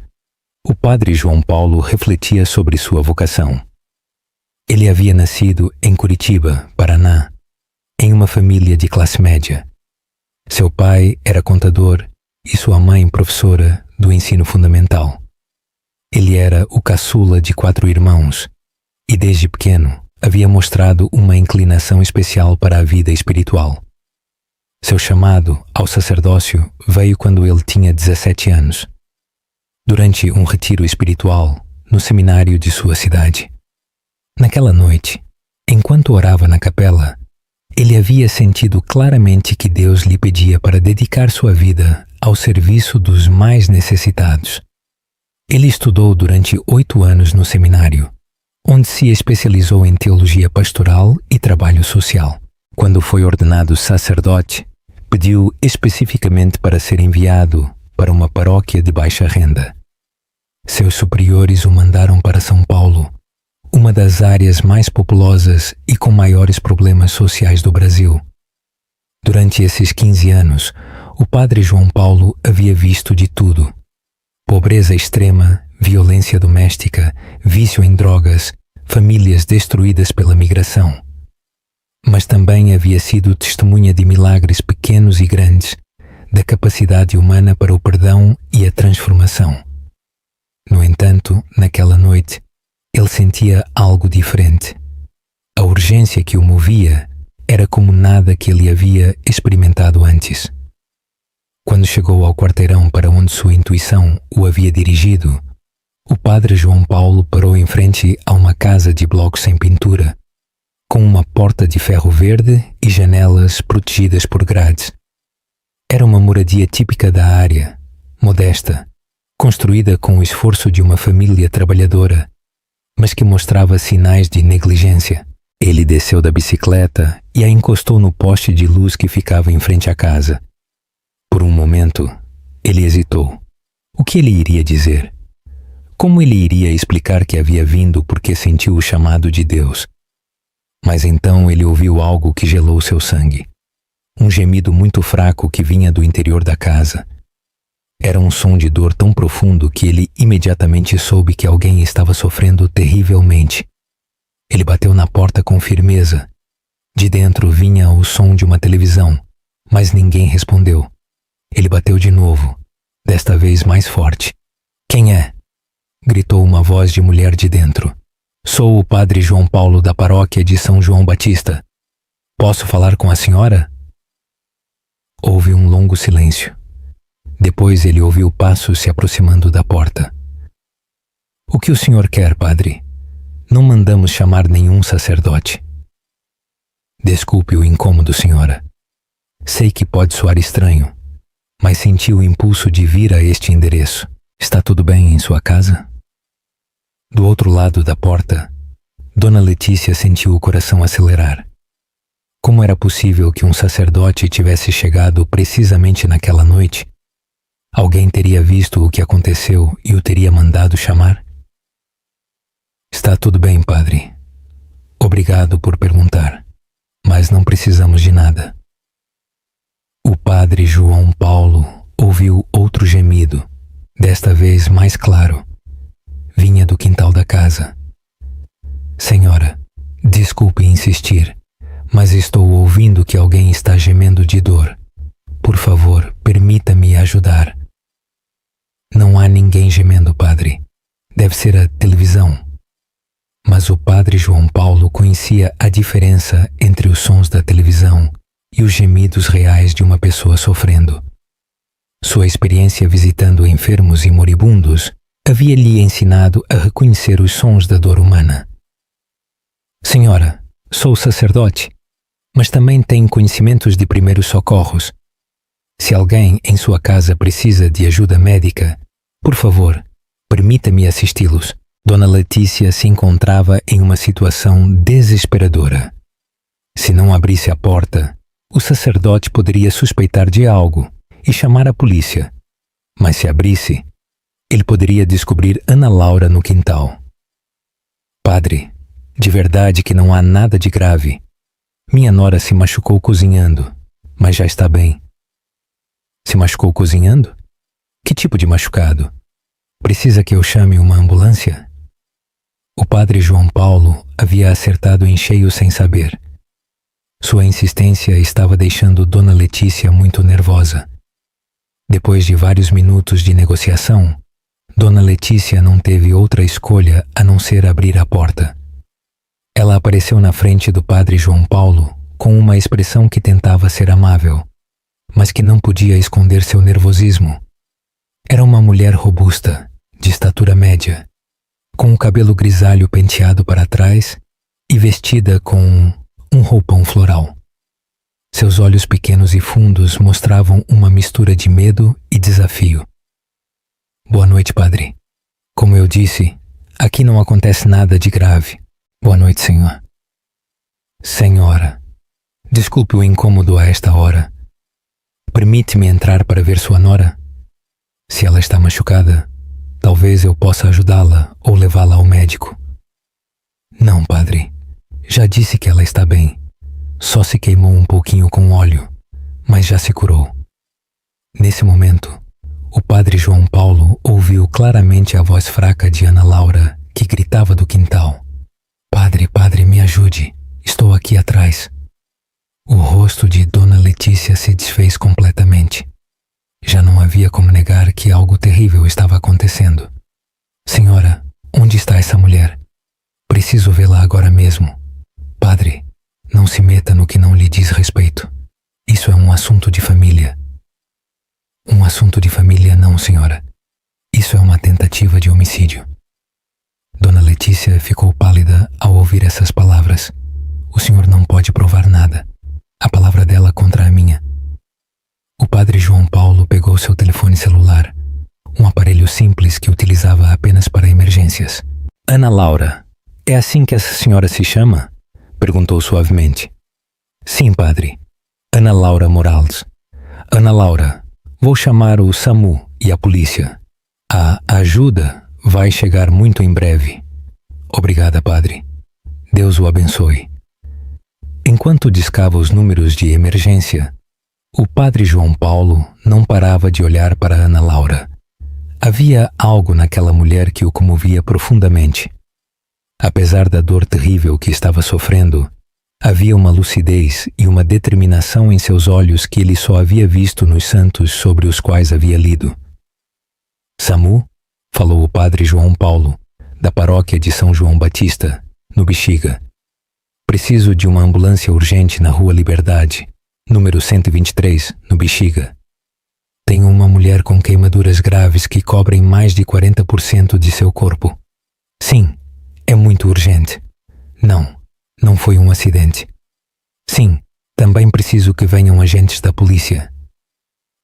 o padre João Paulo refletia sobre sua vocação. Ele havia nascido em Curitiba, Paraná, em uma família de classe média. Seu pai era contador e sua mãe professora do ensino fundamental. Ele era o caçula de 4 irmãos e desde pequeno havia mostrado uma inclinação especial para a vida espiritual. Seu chamado ao sacerdócio veio quando ele tinha 17 anos, durante um retiro espiritual no seminário de sua cidade. Naquela noite, enquanto orava na capela, ele havia sentido claramente que Deus lhe pedia para dedicar sua vida ao serviço dos mais necessitados. Ele estudou durante 8 anos no seminário, onde se especializou em teologia pastoral e trabalho social. Quando foi ordenado sacerdote, pediu especificamente para ser enviado para uma paróquia de baixa renda. Seus superiores o mandaram para São Paulo, uma das áreas mais populosas e com maiores problemas sociais do Brasil. Durante esses 15 anos, o padre João Paulo havia visto de tudo: pobreza extrema, violência doméstica, vício em drogas, famílias destruídas pela migração. Mas também havia sido testemunha de milagres pequenos e grandes, da capacidade humana para o perdão e a transformação. No entanto, naquela noite, ele sentia algo diferente. A urgência que o movia era como nada que ele havia experimentado antes. Quando chegou ao quarteirão para onde sua intuição o havia dirigido, o padre João Paulo parou em frente a uma casa de blocos sem pintura, com uma porta de ferro verde e janelas protegidas por grades. Era uma moradia típica da área, modesta, construída com o esforço de uma família trabalhadora, mas que mostrava sinais de negligência. Ele desceu da bicicleta e a encostou no poste de luz que ficava em frente à casa. Por um momento, ele hesitou. O que ele iria dizer? Como ele iria explicar que havia vindo porque sentiu o chamado de Deus? Mas então ele ouviu algo que gelou seu sangue. Um gemido muito fraco que vinha do interior da casa. Era um som de dor tão profundo que ele imediatamente soube que alguém estava sofrendo terrivelmente. Ele bateu na porta com firmeza. De dentro vinha o som de uma televisão, mas ninguém respondeu. Ele bateu de novo, desta vez mais forte. "Quem é?" gritou uma voz de mulher de dentro. "Sou o padre João Paulo da paróquia de São João Batista. Posso falar com a senhora?" Houve um longo silêncio. Depois ele ouviu passos se aproximando da porta. "O que o senhor quer, padre? Não mandamos chamar nenhum sacerdote." "Desculpe o incômodo, senhora. Sei que pode soar estranho, mas senti o impulso de vir a este endereço. Está tudo bem em sua casa?" Do outro lado da porta, Dona Letícia sentiu o coração acelerar. Como era possível que um sacerdote tivesse chegado precisamente naquela noite? Alguém teria visto o que aconteceu e o teria mandado chamar? "Está tudo bem, padre. Obrigado por perguntar, mas não precisamos de nada." O padre João Paulo ouviu outro gemido, desta vez mais claro. Vinha do quintal da casa. "Senhora, desculpe insistir, mas estou ouvindo que alguém está gemendo de dor. Por favor, permita-me ajudar." "Não há ninguém gemendo, padre. Deve ser a televisão." Mas o padre João Paulo conhecia a diferença entre os sons da televisão e os gemidos reais de uma pessoa sofrendo. Sua experiência visitando enfermos e moribundos havia lhe ensinado a reconhecer os sons da dor humana. "Senhora, sou sacerdote, mas também tenho conhecimentos de primeiros socorros. Se alguém em sua casa precisa de ajuda médica, por favor, permita-me assisti-los." Dona Letícia se encontrava em uma situação desesperadora. Se não abrisse a porta, o sacerdote poderia suspeitar de algo e chamar a polícia. Mas se abrisse, ele poderia descobrir Ana Laura no quintal. "Padre, de verdade que não há nada de grave. Minha nora se machucou cozinhando, mas já está bem." "Se machucou cozinhando? Que tipo de machucado? Precisa que eu chame uma ambulância?" O padre João Paulo havia acertado em cheio sem saber. Sua insistência estava deixando Dona Letícia muito nervosa. Depois de vários minutos de negociação, Dona Letícia não teve outra escolha a não ser abrir a porta. Ela apareceu na frente do padre João Paulo com uma expressão que tentava ser amável, mas que não podia esconder seu nervosismo. Era uma mulher robusta, de estatura média, com o cabelo grisalho penteado para trás e vestida com um roupão floral. Seus olhos pequenos e fundos mostravam uma mistura de medo e desafio. "Boa noite, padre. Como eu disse, aqui não acontece nada de grave. Boa noite, senhor." "Senhora, desculpe o incômodo a esta hora. Permite-me entrar para ver sua nora? Se ela está machucada, talvez eu possa ajudá-la ou levá-la ao médico." "Não, padre. Já disse que ela está bem. Só se queimou um pouquinho com óleo, mas já se curou." Nesse momento, o padre João Paulo ouviu claramente a voz fraca de Ana Laura, que gritava do quintal: "Padre, padre, me ajude. Estou aqui atrás." O rosto de Dona Letícia se desfez completamente. Já não havia como negar que algo terrível estava acontecendo. "Senhora, onde está essa mulher? Preciso vê-la agora mesmo. Padre, não se meta no que não lhe diz respeito. Isso é um assunto de família. Um assunto de família não, senhora. Isso é uma tentativa de homicídio. Dona Letícia ficou pálida ao ouvir essas palavras. O senhor não pode provar nada. A palavra dela contra a minha. O padre João Paulo pegou seu telefone celular, um aparelho simples que utilizava apenas para emergências. Ana Laura, é assim que essa senhora se chama? Perguntou suavemente. Sim, padre. Ana Laura Morales. Ana Laura, vou chamar o SAMU e a polícia. A ajuda vai chegar muito em breve. Obrigada, padre. Deus o abençoe. Enquanto discava os números de emergência, o padre João Paulo não parava de olhar para Ana Laura. Havia algo naquela mulher que o comovia profundamente. Apesar da dor terrível que estava sofrendo, havia uma lucidez e uma determinação em seus olhos que ele só havia visto nos santos sobre os quais havia lido. SAMU, falou o padre João Paulo, da paróquia de São João Batista, no Bexiga. Preciso de uma ambulância urgente na Rua Liberdade, número 123, no Bexiga. Tenho uma mulher com queimaduras graves que cobrem mais de 40% de seu corpo. Sim, é muito urgente. Não foi um acidente. Sim, também preciso que venham agentes da polícia.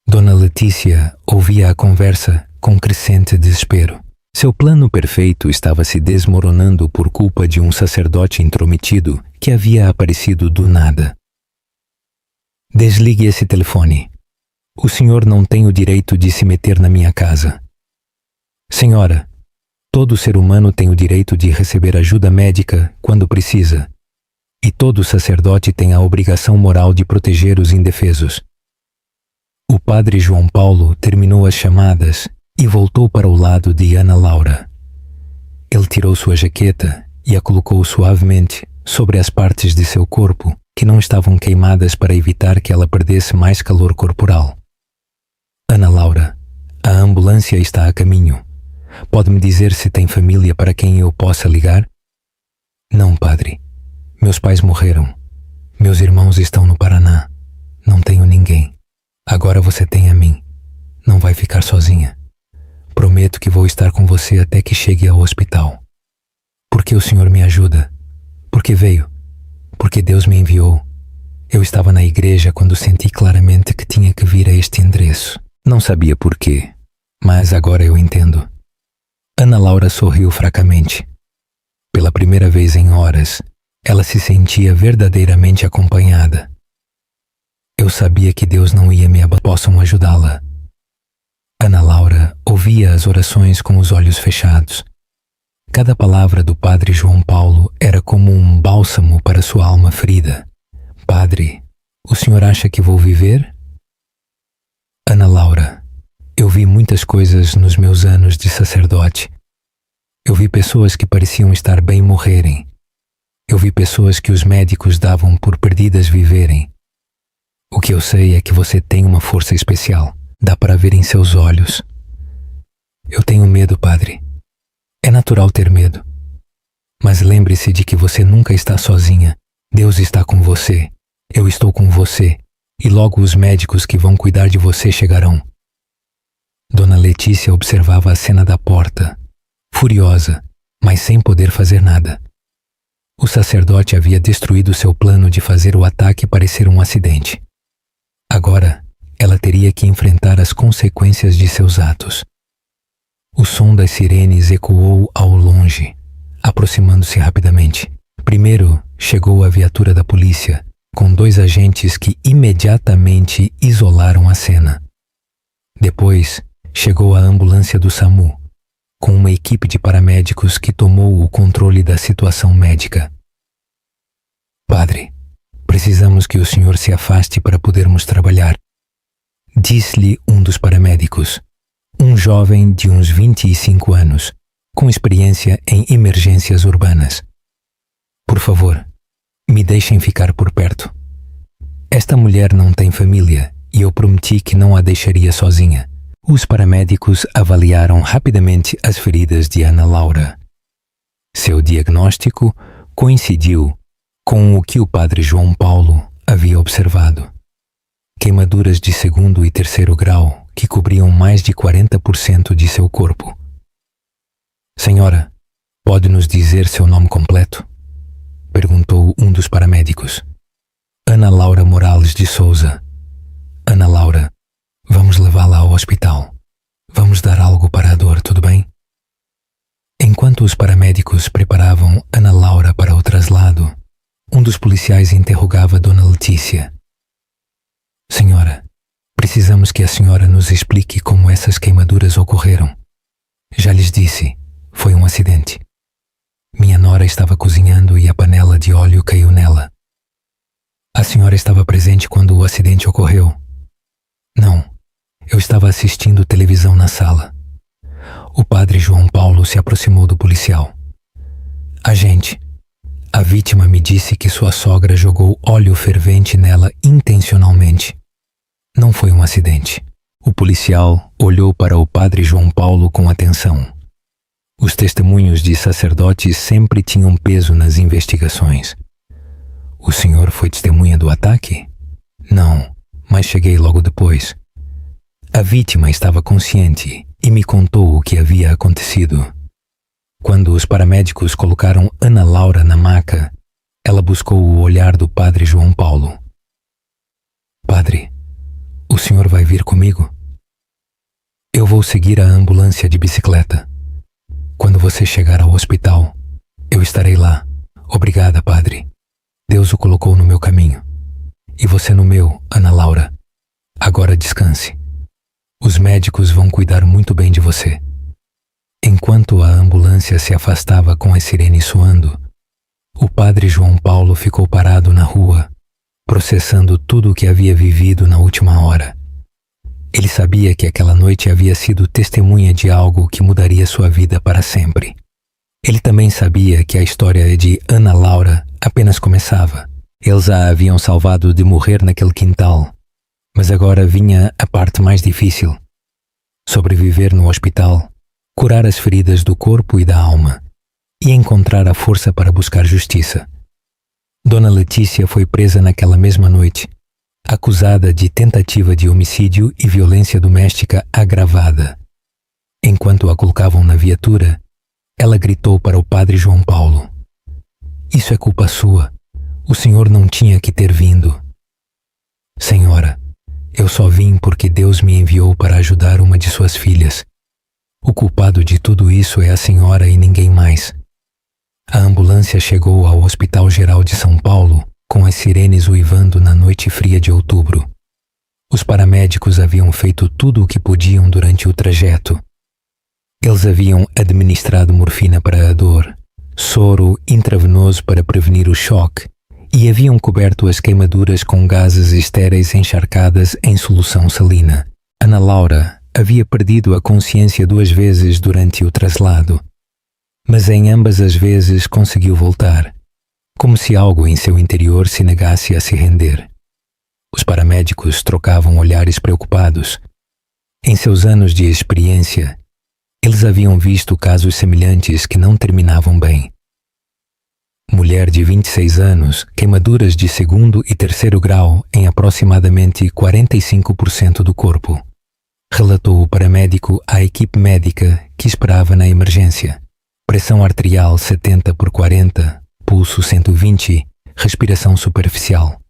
Dona Letícia ouvia a conversa com crescente desespero. Seu plano perfeito estava se desmoronando por culpa de um sacerdote intrometido que havia aparecido do nada. Desligue esse telefone. O senhor não tem o direito de se meter na minha casa. Senhora, todo ser humano tem o direito de receber ajuda médica quando precisa. E todo sacerdote tem a obrigação moral de proteger os indefesos. O padre João Paulo terminou as chamadas e voltou para o lado de Ana Laura. Ele tirou sua jaqueta e a colocou suavemente sobre as partes de seu corpo que não estavam queimadas para evitar que ela perdesse mais calor corporal. Ana Laura, a ambulância está a caminho. Pode-me dizer se tem família para quem eu possa ligar? Não, padre. Meus pais morreram. Meus irmãos estão no Paraná. Não tenho ninguém. Agora você tem a mim. Não vai ficar sozinha. Prometo que vou estar com você até que chegue ao hospital. Porque o Senhor me ajuda. Porque veio. Porque Deus me enviou. Eu estava na igreja quando senti claramente que tinha que vir a este endereço. Não sabia por quê, mas agora eu entendo. Ana Laura sorriu fracamente. Pela primeira vez em horas, ela se sentia verdadeiramente acompanhada. Eu sabia que Deus não ia me abandonar. Possam ajudá-la. Ana Laura ouvia as orações com os olhos fechados. Cada palavra do padre João Paulo era como um bálsamo para sua alma ferida. Padre, o senhor acha que vou viver? Ana Laura, eu vi muitas coisas nos meus anos de sacerdote. Eu vi pessoas que pareciam estar bem morrerem. Eu vi pessoas que os médicos davam por perdidas viverem. O que eu sei é que você tem uma força especial. Dá para ver em seus olhos. Eu tenho medo, padre. É natural ter medo. Mas lembre-se de que você nunca está sozinha. Deus está com você. Eu estou com você. E logo os médicos que vão cuidar de você chegarão. Dona Letícia observava a cena da porta, furiosa, mas sem poder fazer nada. O sacerdote havia destruído seu plano de fazer o ataque parecer um acidente. Agora, ela teria que enfrentar as consequências de seus atos. O som das sirenes ecoou ao longe, aproximando-se rapidamente. Primeiro, chegou a viatura da polícia, com 2 agentes que imediatamente isolaram a cena. Depois, chegou a ambulância do SAMU, com uma equipe de paramédicos que tomou o controle da situação médica. Padre, precisamos que o senhor se afaste para podermos trabalhar, disse-lhe um dos paramédicos, um jovem de uns 25 anos, com experiência em emergências urbanas. Por favor, me deixem ficar por perto. Esta mulher não tem família e eu prometi que não a deixaria sozinha. Os paramédicos avaliaram rapidamente as feridas de Ana Laura. Seu diagnóstico coincidiu com o que o padre João Paulo havia observado. Queimaduras de segundo e terceiro grau que cobriam mais de 40% de seu corpo. Senhora, pode nos dizer seu nome completo? Perguntou um dos paramédicos. Ana Laura Morales de Souza. Ana Laura, vamos levá-la ao hospital. Vamos dar algo para a dor, tudo bem? Enquanto os paramédicos preparavam Ana Laura para o traslado, um dos policiais interrogava Dona Letícia. Senhora, precisamos que a senhora nos explique como essas queimaduras ocorreram. Já lhes disse, foi um acidente. Minha nora estava cozinhando e a panela de óleo caiu nela. A senhora estava presente quando o acidente ocorreu? Não, eu estava assistindo televisão na sala. O padre João Paulo se aproximou do policial. Agente, a vítima me disse que sua sogra jogou óleo fervente nela intencionalmente. Não foi um acidente. O policial olhou para o padre João Paulo com atenção. Os testemunhos de sacerdotes sempre tinham peso nas investigações. O senhor foi testemunha do ataque? Não, mas cheguei logo depois. A vítima estava consciente e me contou o que havia acontecido. Quando os paramédicos colocaram Ana Laura na maca, ela buscou o olhar do padre João Paulo. Padre, o senhor vai vir comigo? Eu vou seguir a ambulância de bicicleta. Quando você chegar ao hospital, eu estarei lá. Obrigada, padre. Deus o colocou no meu caminho. E você no meu, Ana Laura. Agora descanse. Os médicos vão cuidar muito bem de você. Enquanto a ambulância se afastava com as sirenes soando, o padre João Paulo ficou parado na rua, processando tudo o que havia vivido na última hora. Ele sabia que aquela noite havia sido testemunha de algo que mudaria sua vida para sempre. Ele também sabia que a história de Ana Laura apenas começava. Eles a haviam salvado de morrer naquele quintal, mas agora vinha a parte mais difícil. Sobreviver no hospital, curar as feridas do corpo e da alma e encontrar a força para buscar justiça. Dona Letícia foi presa naquela mesma noite, acusada de tentativa de homicídio e violência doméstica agravada. Enquanto a colocavam na viatura, ela gritou para o padre João Paulo: "Isso é culpa sua. O senhor não tinha que ter vindo." "Senhora, eu só vim porque Deus me enviou para ajudar uma de suas filhas. O culpado de tudo isso é a senhora e ninguém mais." A ambulância chegou ao Hospital Geral de São Paulo com as sirenes uivando na noite fria de outubro. Os paramédicos haviam feito tudo o que podiam durante o trajeto. Eles haviam administrado morfina para a dor, soro intravenoso para prevenir o choque e haviam coberto as queimaduras com gases estéreis encharcadas em solução salina. Ana Laura havia perdido a consciência 2 vezes durante o traslado, mas em ambas as vezes conseguiu voltar, como se algo em seu interior se negasse a se render. Os paramédicos trocavam olhares preocupados. Em seus anos de experiência, eles haviam visto casos semelhantes que não terminavam bem. Mulher de 26 anos, queimaduras de segundo e terceiro grau em aproximadamente 45% do corpo, relatou o paramédico à equipe médica que esperava na emergência. Pressão arterial 70/40, pulso 120, respiração superficial.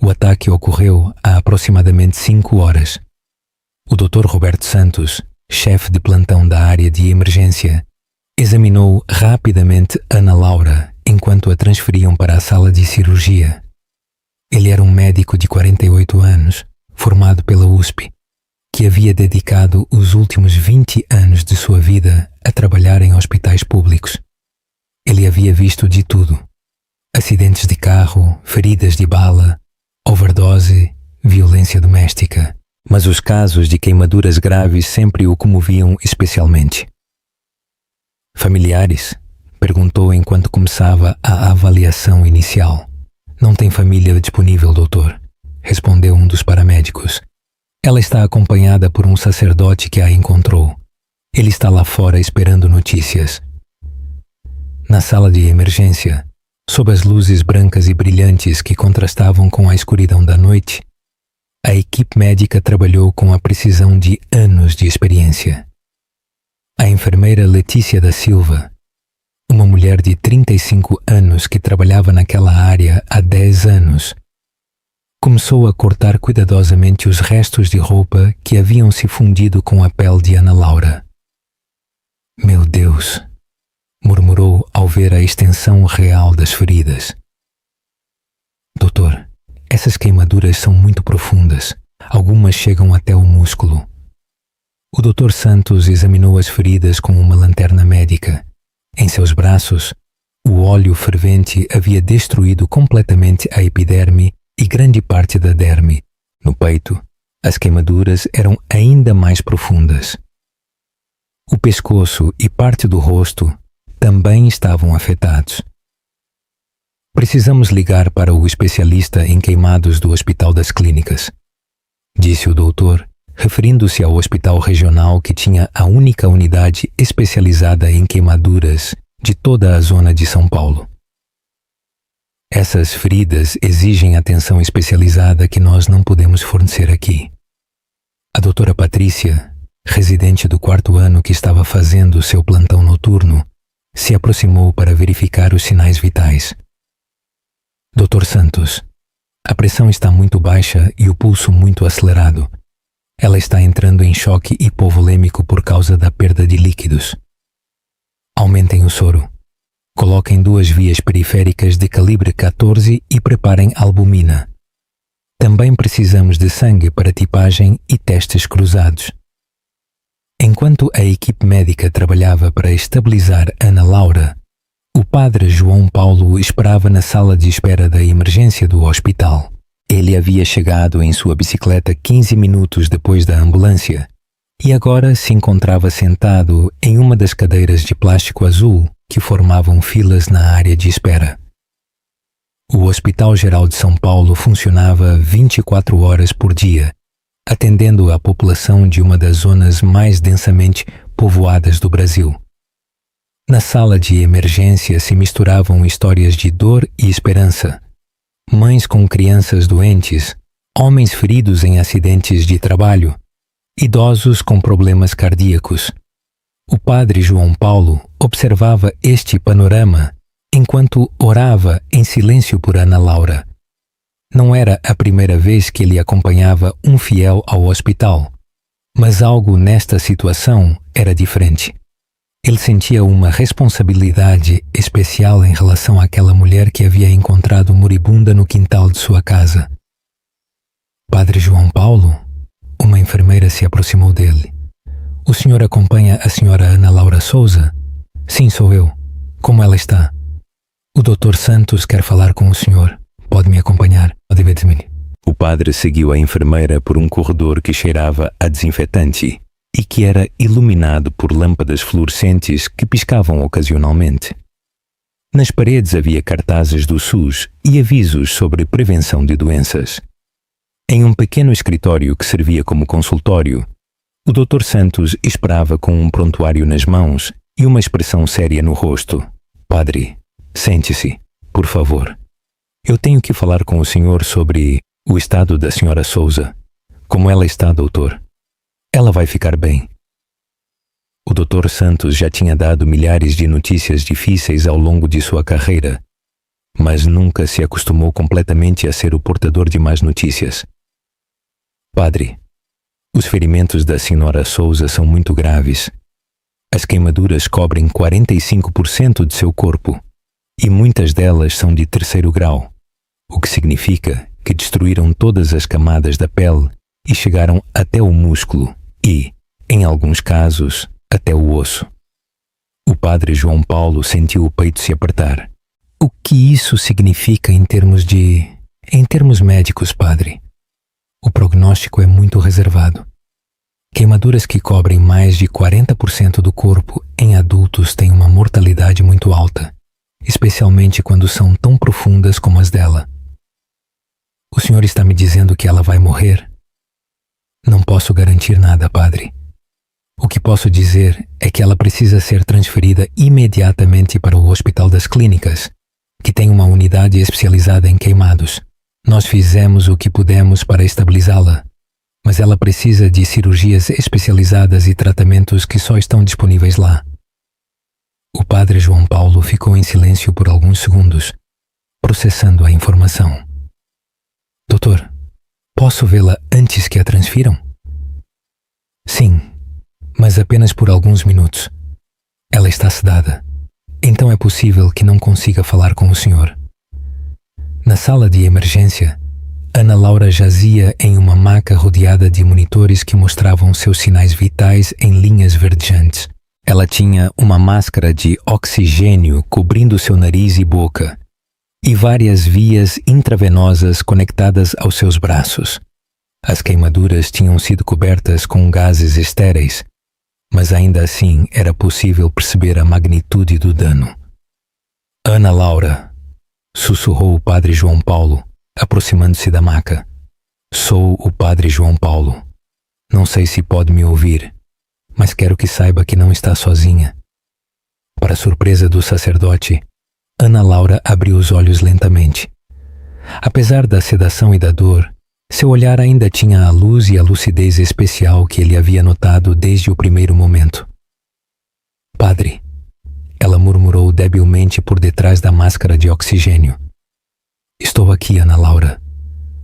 O ataque ocorreu há aproximadamente 5 horas. O Dr. Roberto Santos, chefe de plantão da área de emergência, examinou rapidamente Ana Laura enquanto a transferiam para a sala de cirurgia. Ele era um médico de 48 anos, formado pela USP, que havia dedicado os últimos 20 anos de sua vida a trabalhar em hospitais públicos. Ele havia visto de tudo: acidentes de carro, feridas de bala, overdose, violência doméstica. Mas os casos de queimaduras graves sempre o comoviam especialmente. "Familiares?" perguntou enquanto começava a avaliação inicial. "Não tem família disponível, doutor", respondeu um dos paramédicos. "Ela está acompanhada por um sacerdote que a encontrou. Ele está lá fora esperando notícias." Na sala de emergência, sob as luzes brancas e brilhantes que contrastavam com a escuridão da noite, a equipe médica trabalhou com a precisão de anos de experiência. A enfermeira Letícia da Silva, uma mulher de 35 anos que trabalhava naquela área há 10 anos, começou a cortar cuidadosamente os restos de roupa que haviam se fundido com a pele de Ana Laura. Meu Deus! Murmurou ao ver a extensão real das feridas. Doutor, essas queimaduras são muito profundas. Algumas chegam até o músculo. O Dr. Santos examinou as feridas com uma lanterna médica. Em seus braços, o óleo fervente havia destruído completamente a epiderme e grande parte da derme. No peito, as queimaduras eram ainda mais profundas. O pescoço e parte do rosto também estavam afetados. Precisamos ligar para o especialista em queimados do Hospital das Clínicas, disse o doutor, referindo-se ao hospital regional que tinha a única unidade especializada em queimaduras de toda a zona de São Paulo. Essas feridas exigem atenção especializada que nós não podemos fornecer aqui. A doutora Patrícia, residente do 4º ano que estava fazendo seu plantão noturno, se aproximou para verificar os sinais vitais. Dr. Santos, a pressão está muito baixa e o pulso muito acelerado. Ela está entrando em choque hipovolêmico por causa da perda de líquidos. Aumentem o soro. Coloquem 2 vias periféricas de calibre 14 e preparem albumina. Também precisamos de sangue para tipagem e testes cruzados. Enquanto a equipe médica trabalhava para estabilizar Ana Laura, o padre João Paulo esperava na sala de espera da emergência do hospital. Ele havia chegado em sua bicicleta 15 minutos depois da ambulância e agora se encontrava sentado em uma das cadeiras de plástico azul que formavam filas na área de espera. O Hospital Geral de São Paulo funcionava 24 horas por dia, atendendo a população de uma das zonas mais densamente povoadas do Brasil. Na sala de emergência se misturavam histórias de dor e esperança, mães com crianças doentes, homens feridos em acidentes de trabalho, idosos com problemas cardíacos. O padre João Paulo observava este panorama enquanto orava em silêncio por Ana Laura. Não era a primeira vez que ele acompanhava um fiel ao hospital, mas algo nesta situação era diferente. Ele sentia uma responsabilidade especial em relação àquela mulher que havia encontrado moribunda no quintal de sua casa. Padre João Paulo? Uma enfermeira se aproximou dele. O senhor acompanha a senhora Ana Laura Souza? Sim, sou eu. Como ela está? O Dr. Santos quer falar com o senhor. Pode me acompanhar? O padre seguiu a enfermeira por um corredor que cheirava a desinfetante e que era iluminado por lâmpadas fluorescentes que piscavam ocasionalmente. Nas paredes havia cartazes do SUS e avisos sobre prevenção de doenças. Em um pequeno escritório que servia como consultório, o Dr. Santos esperava com um prontuário nas mãos e uma expressão séria no rosto. Padre, sente-se, por favor. Eu tenho que falar com o senhor sobre o estado da senhora Souza. Como ela está, doutor? Ela vai ficar bem. O Dr. Santos já tinha dado milhares de notícias difíceis ao longo de sua carreira, mas nunca se acostumou completamente a ser o portador de más notícias. Padre, os ferimentos da senhora Souza são muito graves. As queimaduras cobrem 45% de seu corpo e muitas delas são de 3º grau, o que significa que destruíram todas as camadas da pele e chegaram até o músculo e, em alguns casos, até o osso. O padre João Paulo sentiu o peito se apertar. O que isso significa em termos médicos, padre? O prognóstico é muito reservado. Queimaduras que cobrem mais de 40% do corpo em adultos têm uma mortalidade muito alta, especialmente quando são tão profundas como as dela. O senhor está me dizendo que ela vai morrer? Não posso garantir nada, padre. O que posso dizer é que ela precisa ser transferida imediatamente para o Hospital das Clínicas, que tem uma unidade especializada em queimados. Nós fizemos o que pudemos para estabilizá-la, mas ela precisa de cirurgias especializadas e tratamentos que só estão disponíveis lá. O padre João Paulo ficou em silêncio por alguns segundos, processando a informação. Doutor, posso vê-la antes que a transfiram? Sim, mas apenas por alguns minutos. Ela está sedada, então é possível que não consiga falar com o senhor. Na sala de emergência, Ana Laura jazia em uma maca rodeada de monitores que mostravam seus sinais vitais em linhas verdejantes. Ela tinha uma máscara de oxigênio cobrindo seu nariz e boca, e várias vias intravenosas conectadas aos seus braços. As queimaduras tinham sido cobertas com gases estéreis, mas ainda assim era possível perceber a magnitude do dano. Ana Laura, sussurrou o padre João Paulo, aproximando-se da maca. Sou o padre João Paulo. Não sei se pode me ouvir, mas quero que saiba que não está sozinha. Para surpresa do sacerdote, Ana Laura abriu os olhos lentamente. Apesar da sedação e da dor, seu olhar ainda tinha a luz e a lucidez especial que ele havia notado desde o primeiro momento. Padre, ela murmurou debilmente por detrás da máscara de oxigênio. Estou aqui, Ana Laura.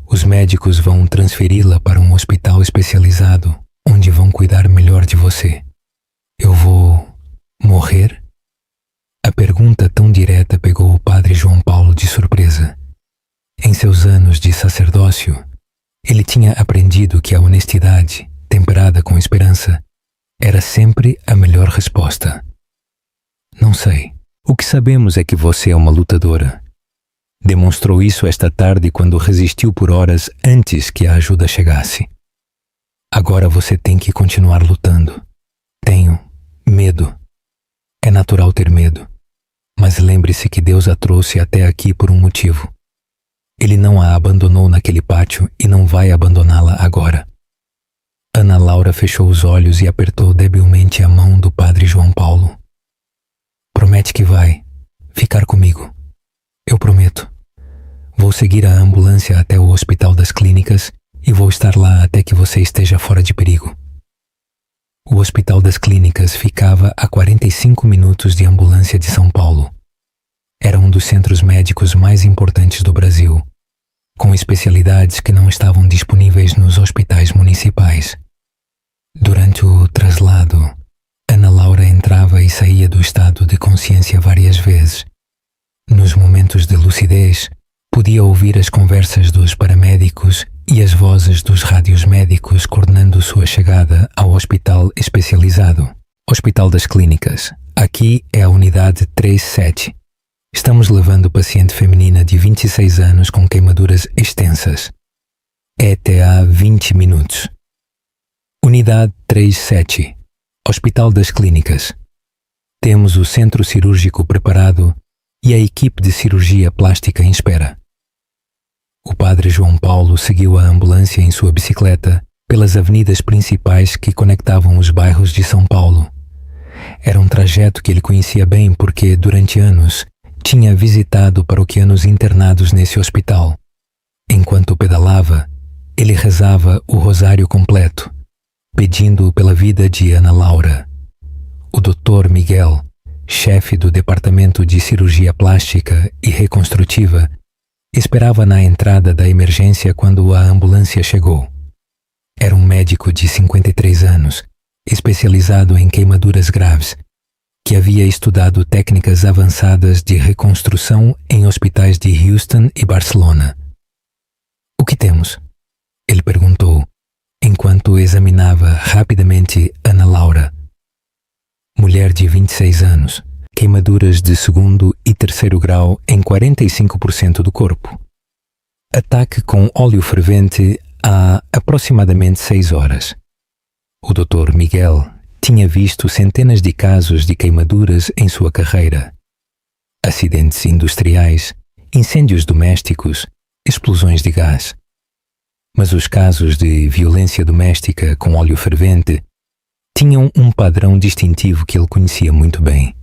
Os médicos vão transferi-la para um hospital especializado, onde vão cuidar melhor de você. Eu vou morrer? A pergunta tão direta pegou o padre João Paulo de surpresa. Em seus anos de sacerdócio, ele tinha aprendido que a honestidade, temperada com esperança, era sempre a melhor resposta. Não sei. O que sabemos é que você é uma lutadora. Demonstrou isso esta tarde quando resistiu por horas antes que a ajuda chegasse. Agora você tem que continuar lutando. Tenho medo. É natural ter medo. Mas lembre-se que Deus a trouxe até aqui por um motivo. Ele não a abandonou naquele pátio e não vai abandoná-la agora. Ana Laura fechou os olhos e apertou debilmente a mão do padre João Paulo. Promete que vai ficar comigo. Eu prometo. Vou seguir a ambulância até o Hospital das Clínicas e vou estar lá até que você esteja fora de perigo. O Hospital das Clínicas ficava a 45 minutos de ambulância de São Paulo. Era um dos centros médicos mais importantes do Brasil, com especialidades que não estavam disponíveis nos hospitais municipais. Durante o traslado, Ana Laura entrava e saía do estado de consciência várias vezes. Nos momentos de lucidez, podia ouvir as conversas dos paramédicos e as vozes dos rádios médicos coordenando sua chegada ao hospital especializado. Hospital das Clínicas. Aqui é a unidade 37. Estamos levando paciente feminina de 26 anos com queimaduras extensas. ETA 20 minutos. Unidade 37. Hospital das Clínicas. Temos o centro cirúrgico preparado e a equipe de cirurgia plástica em espera. O padre João Paulo seguiu a ambulância em sua bicicleta pelas avenidas principais que conectavam os bairros de São Paulo. Era um trajeto que ele conhecia bem porque, durante anos, tinha visitado paroquianos internados nesse hospital. Enquanto pedalava, ele rezava o rosário completo, pedindo pela vida de Ana Laura. O Dr. Miguel, chefe do Departamento de Cirurgia Plástica e Reconstrutiva, esperava na entrada da emergência quando a ambulância chegou. Era um médico de 53 anos, especializado em queimaduras graves, que havia estudado técnicas avançadas de reconstrução em hospitais de Houston e Barcelona. O que temos? Ele perguntou, enquanto examinava rapidamente Ana Laura. Mulher de 26 anos, queimaduras de segundo e terceiro grau em 45% do corpo. Ataque com óleo fervente há aproximadamente 6 horas. O Dr. Miguel tinha visto centenas de casos de queimaduras em sua carreira. Acidentes industriais, incêndios domésticos, explosões de gás. Mas os casos de violência doméstica com óleo fervente tinham um padrão distintivo que ele conhecia muito bem.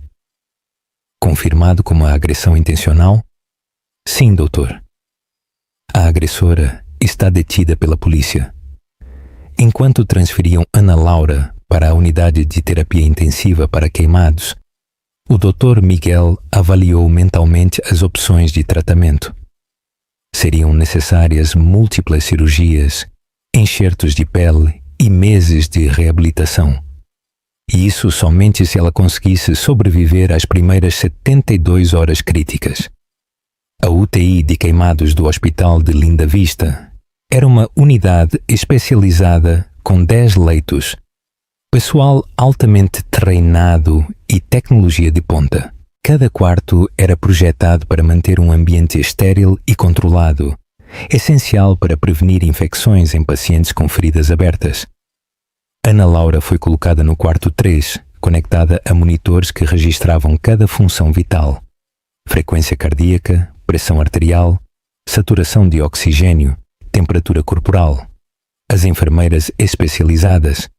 Confirmado como a agressão intencional? Sim, doutor. A agressora está detida pela polícia. Enquanto transferiam Ana Laura para a unidade de terapia intensiva para queimados, o Dr. Miguel avaliou mentalmente as opções de tratamento. Seriam necessárias múltiplas cirurgias, enxertos de pele e meses de reabilitação. E isso somente se ela conseguisse sobreviver às primeiras 72 horas críticas. A UTI de queimados do Hospital de Linda Vista era uma unidade especializada com 10 leitos, pessoal altamente treinado e tecnologia de ponta. Cada quarto era projetado para manter um ambiente estéril e controlado, essencial para prevenir infecções em pacientes com feridas abertas. Ana Laura foi colocada no quarto 3, conectada a monitores que registravam cada função vital: frequência cardíaca, pressão arterial, saturação de oxigênio, temperatura corporal. As enfermeiras especializadas,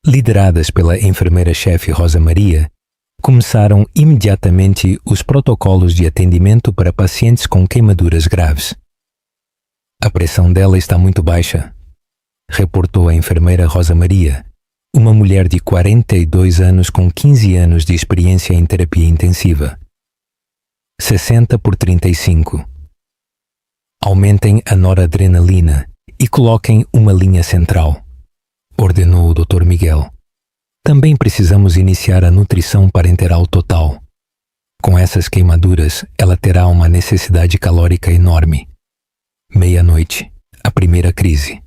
lideradas pela enfermeira-chefe Rosa Maria, começaram imediatamente os protocolos de atendimento para pacientes com queimaduras graves. A pressão dela está muito baixa, reportou a enfermeira Rosa Maria, uma mulher de 42 anos com 15 anos de experiência em terapia intensiva. 60/35. Aumentem a noradrenalina e coloquem uma linha central, ordenou o Dr. Miguel. Também precisamos iniciar a nutrição parenteral total. Com essas queimaduras, ela terá uma necessidade calórica enorme. 00:30, a primeira crise.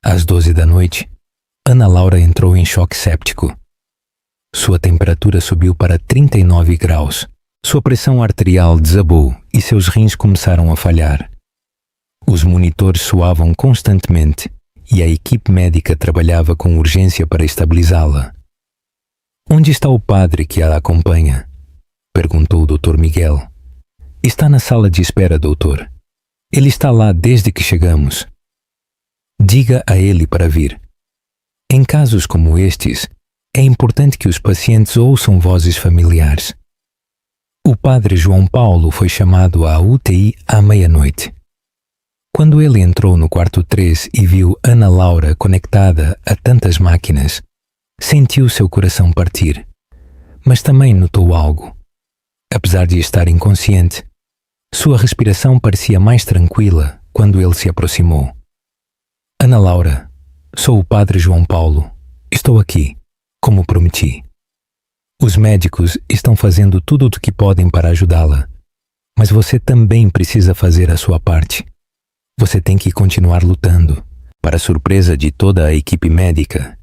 Às 12 da noite, Ana Laura entrou em choque séptico. Sua temperatura subiu para 39 graus. Sua pressão arterial desabou e seus rins começaram a falhar. Os monitores soavam constantemente e a equipe médica trabalhava com urgência para estabilizá-la. Onde está o padre que a acompanha? Perguntou o Dr. Miguel. Está na sala de espera, doutor. Ele está lá desde que chegamos. Diga a ele para vir. Em casos como estes, é importante que os pacientes ouçam vozes familiares. O padre João Paulo foi chamado à UTI à 00:30. Quando ele entrou no quarto 3 e viu Ana Laura conectada a tantas máquinas, sentiu seu coração partir, mas também notou algo. Apesar de estar inconsciente, sua respiração parecia mais tranquila quando ele se aproximou. Ana Laura, sou o padre João Paulo. Estou aqui, como prometi. Os médicos estão fazendo tudo o que podem para ajudá-la, mas você também precisa fazer a sua parte. Você tem que continuar lutando, para surpresa de toda a equipe médica.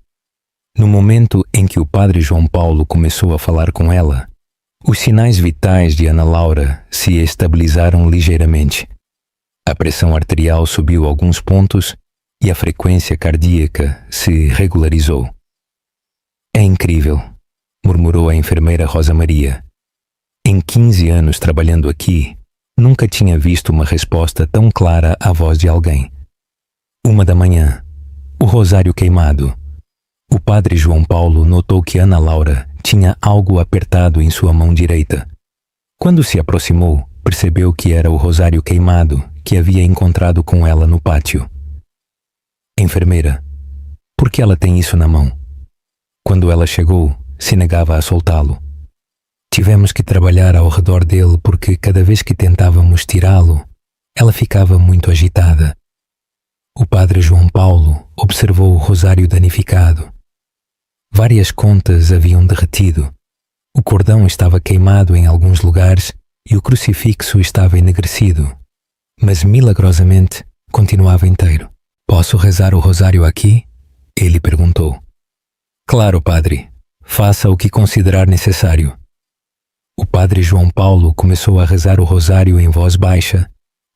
No momento em que o padre João Paulo começou a falar com ela, os sinais vitais de Ana Laura se estabilizaram ligeiramente. A pressão arterial subiu alguns pontos e a frequência cardíaca se regularizou. É incrível, murmurou a enfermeira Rosa Maria. Em 15 anos trabalhando aqui, nunca tinha visto uma resposta tão clara à voz de alguém. 1:00, o rosário queimado. O padre João Paulo notou que Ana Laura tinha algo apertado em sua mão direita. Quando se aproximou, percebeu que era o rosário queimado que havia encontrado com ela no pátio. Enfermeira, por que ela tem isso na mão? Quando ela chegou, se negava a soltá-lo. Tivemos que trabalhar ao redor dele porque cada vez que tentávamos tirá-lo, ela ficava muito agitada. O padre João Paulo observou o rosário danificado. Várias contas haviam derretido. O cordão estava queimado em alguns lugares e o crucifixo estava enegrecido. Mas milagrosamente continuava inteiro. Posso rezar o rosário aqui? Ele perguntou. Claro, padre. Faça o que considerar necessário. O padre João Paulo começou a rezar o rosário em voz baixa,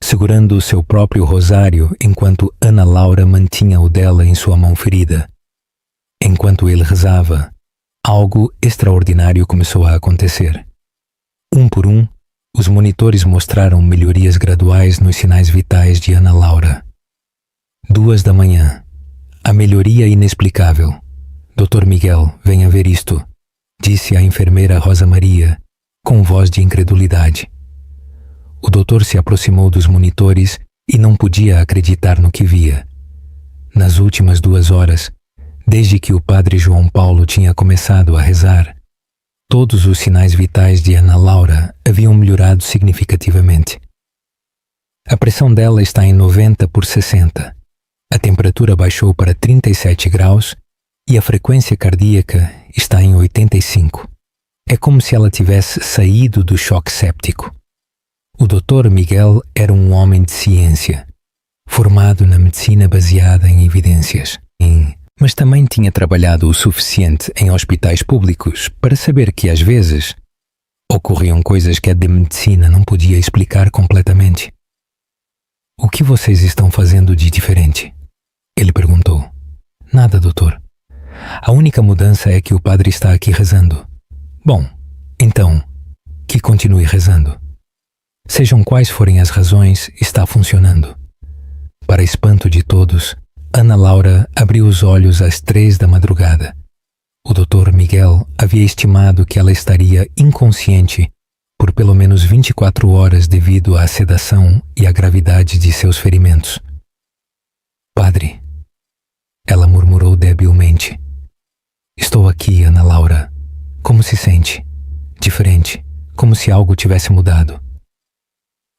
segurando o seu próprio rosário enquanto Ana Laura mantinha o dela em sua mão ferida. Enquanto ele rezava, algo extraordinário começou a acontecer. Um por um, os monitores mostraram melhorias graduais nos sinais vitais de Ana Laura. 2:00, a melhoria inexplicável. Dr. Miguel, venha ver isto, disse a enfermeira Rosa Maria, com voz de incredulidade. O doutor se aproximou dos monitores e não podia acreditar no que via. Nas últimas 2 horas, desde que o padre João Paulo tinha começado a rezar, todos os sinais vitais de Ana Laura haviam melhorado significativamente. A pressão dela está em 90/60. A temperatura baixou para 37 graus e a frequência cardíaca está em 85. É como se ela tivesse saído do choque séptico. O Dr. Miguel era um homem de ciência, formado na medicina baseada em evidências, mas também tinha trabalhado o suficiente em hospitais públicos para saber que, às vezes, ocorriam coisas que a de medicina não podia explicar completamente. O que vocês estão fazendo de diferente? Ele perguntou. Nada, doutor. A única mudança é que o padre está aqui rezando. Bom, então, que continue rezando. Sejam quais forem as razões, está funcionando. Para espanto de todos, Ana Laura abriu os olhos às 3 da madrugada. O Dr. Miguel havia estimado que ela estaria inconsciente por pelo menos 24 horas devido à sedação e à gravidade de seus ferimentos. Padre, ela murmurou debilmente. Estou aqui, Ana Laura. Como se sente? Diferente, como se algo tivesse mudado.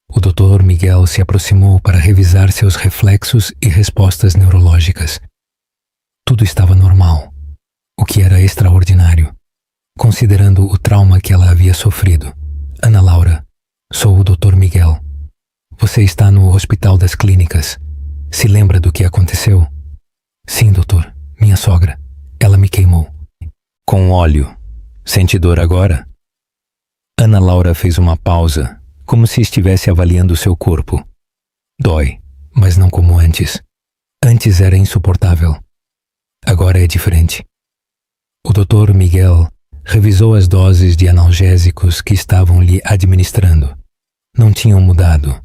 O Dr. Miguel se aproximou para revisar seus reflexos e respostas neurológicas. Tudo estava normal, o que era extraordinário, considerando o trauma que ela havia sofrido. Ana Laura, sou o Dr. Miguel. Você está no Hospital das Clínicas. Se lembra do que aconteceu? Sim, doutor. Minha sogra. Ela me queimou. Com óleo. Sente dor agora? Ana Laura fez uma pausa, como se estivesse avaliando seu corpo. Dói, mas não como antes. Antes era insuportável. Agora é diferente. O Dr. Miguel revisou as doses de analgésicos que estavam lhe administrando. Não tinham mudado,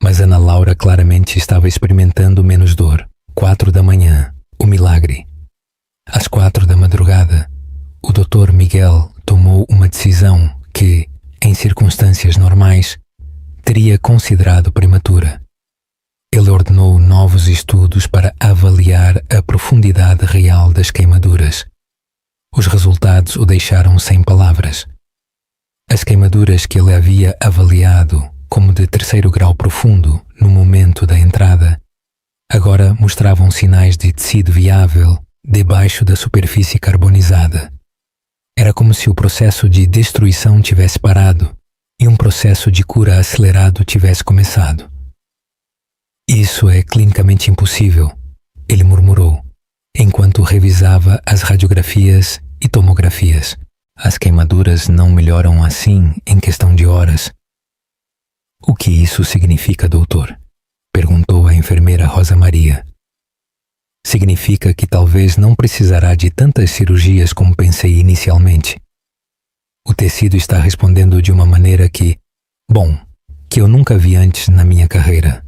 mas Ana Laura claramente estava experimentando menos dor. 4 da manhã, o milagre. Às 4 da madrugada, o Dr. Miguel tomou uma decisão que, em circunstâncias normais, teria considerado prematura. Ele ordenou novos estudos para avaliar a profundidade real das queimaduras. Os resultados o deixaram sem palavras. As queimaduras que ele havia avaliado como de 3º grau profundo no momento da entrada, agora mostravam sinais de tecido viável debaixo da superfície carbonizada. Era como se o processo de destruição tivesse parado e um processo de cura acelerado tivesse começado. Isso é clinicamente impossível, ele murmurou, enquanto revisava as radiografias e tomografias. As queimaduras não melhoram assim em questão de horas. O que isso significa, doutor? Perguntou a enfermeira Rosa Maria. Significa que talvez não precisará de tantas cirurgias como pensei inicialmente. O tecido está respondendo de uma maneira que eu nunca vi antes na minha carreira.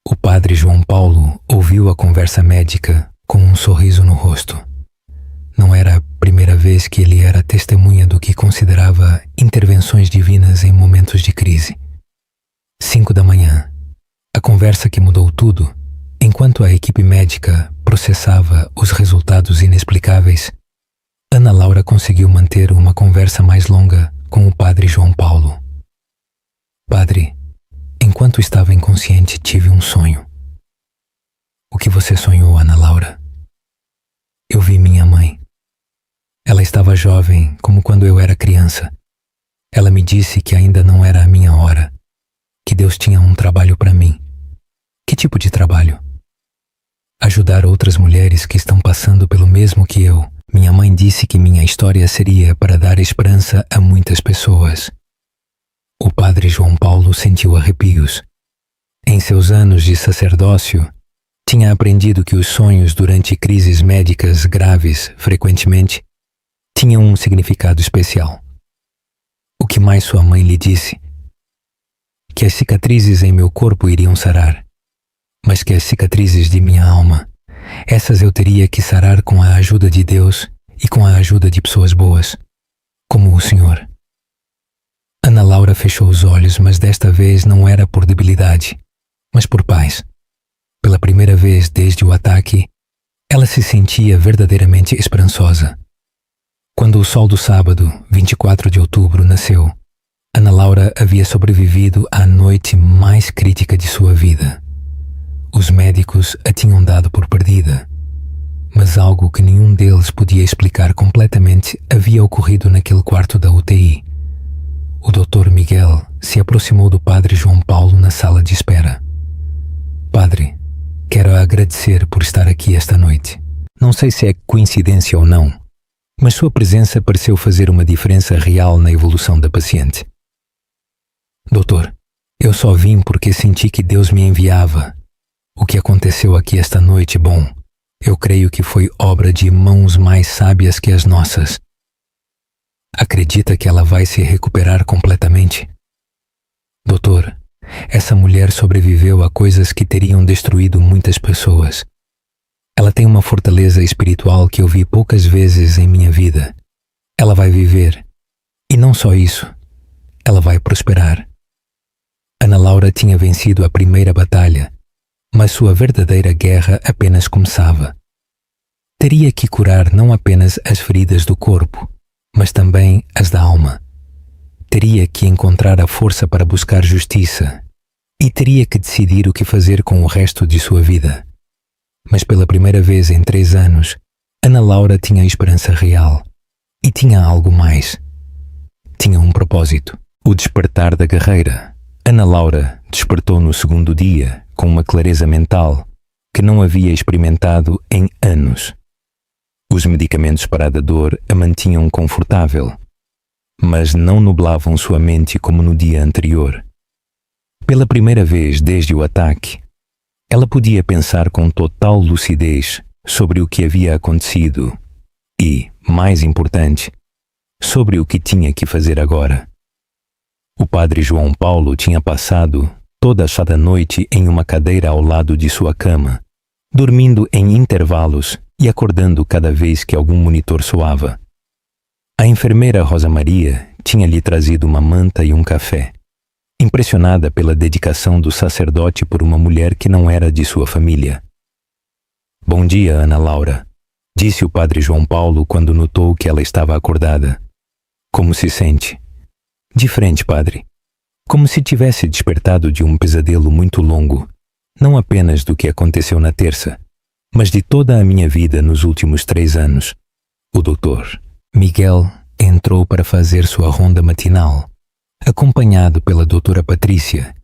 O padre João Paulo ouviu a conversa médica com um sorriso no rosto. Não era a primeira vez que ele era testemunha do que considerava intervenções divinas em momentos de crise. 5 da manhã, a conversa que mudou tudo, enquanto a equipe médica processava os resultados inexplicáveis, Ana Laura conseguiu manter uma conversa mais longa com o padre João Paulo. Padre, enquanto estava inconsciente, tive um sonho. O que você sonhou, Ana Laura? Eu vi minha mãe. Ela estava jovem, como quando eu era criança. Ela me disse que ainda não era a minha hora, que Deus tinha um trabalho para mim. Que tipo de trabalho? Ajudar outras mulheres que estão passando pelo mesmo que eu. Minha mãe disse que minha história seria para dar esperança a muitas pessoas. O padre João Paulo sentiu arrepios. Em seus anos de sacerdócio, tinha aprendido que os sonhos durante crises médicas graves, frequentemente, tinham um significado especial. O que mais sua mãe lhe disse? Que as cicatrizes em meu corpo iriam sarar, mas que as cicatrizes de minha alma Essas eu teria que sarar com a ajuda de Deus e com a ajuda de pessoas boas, como o senhor. Ana Laura fechou os olhos, mas desta vez não era por debilidade, mas por paz. Pela primeira vez desde o ataque, ela se sentia verdadeiramente esperançosa. Quando o sol do sábado, 24 de outubro, nasceu, Ana Laura havia sobrevivido à noite mais crítica de sua vida. Os médicos a tinham dado por perdida, mas algo que nenhum deles podia explicar completamente havia ocorrido naquele quarto da UTI. O Dr. Miguel se aproximou do Padre João Paulo na sala de espera. Padre, quero agradecer por estar aqui esta noite. Não sei se é coincidência ou não, mas sua presença pareceu fazer uma diferença real na evolução da paciente. Doutor, eu só vim porque senti que Deus me enviava. O que aconteceu aqui esta noite, bom, eu creio que foi obra de mãos mais sábias que as nossas. Acredita que ela vai se recuperar completamente? Doutor, essa mulher sobreviveu a coisas que teriam destruído muitas pessoas. Ela tem uma fortaleza espiritual que eu vi poucas vezes em minha vida. Ela vai viver. E não só isso, ela vai prosperar. Ana Laura tinha vencido a primeira batalha, mas sua verdadeira guerra apenas começava. Teria que curar não apenas as feridas do corpo, mas também as da alma. Teria que encontrar a força para buscar justiça e teria que decidir o que fazer com o resto de sua vida. Mas pela primeira vez em 3 anos, Ana Laura tinha esperança real e tinha algo mais. Tinha um propósito. O despertar da guerreira. Ana Laura despertou no segundo dia com uma clareza mental que não havia experimentado em anos. Os medicamentos para a dor a mantinham confortável, mas não nublavam sua mente como no dia anterior. Pela primeira vez desde o ataque, ela podia pensar com total lucidez sobre o que havia acontecido e, mais importante, sobre o que tinha que fazer agora. O Padre João Paulo tinha passado toda a chata noite em uma cadeira ao lado de sua cama, dormindo em intervalos e acordando cada vez que algum monitor soava. A enfermeira Rosa Maria tinha-lhe trazido uma manta e um café, impressionada pela dedicação do sacerdote por uma mulher que não era de sua família. Bom dia, Ana Laura, disse o Padre João Paulo quando notou que ela estava acordada. Como se sente? De frente, padre. Como se tivesse despertado de um pesadelo muito longo, não apenas do que aconteceu na terça, mas de toda a minha vida nos últimos 3 anos. O doutor Miguel entrou para fazer sua ronda matinal, acompanhado pela doutora Patrícia,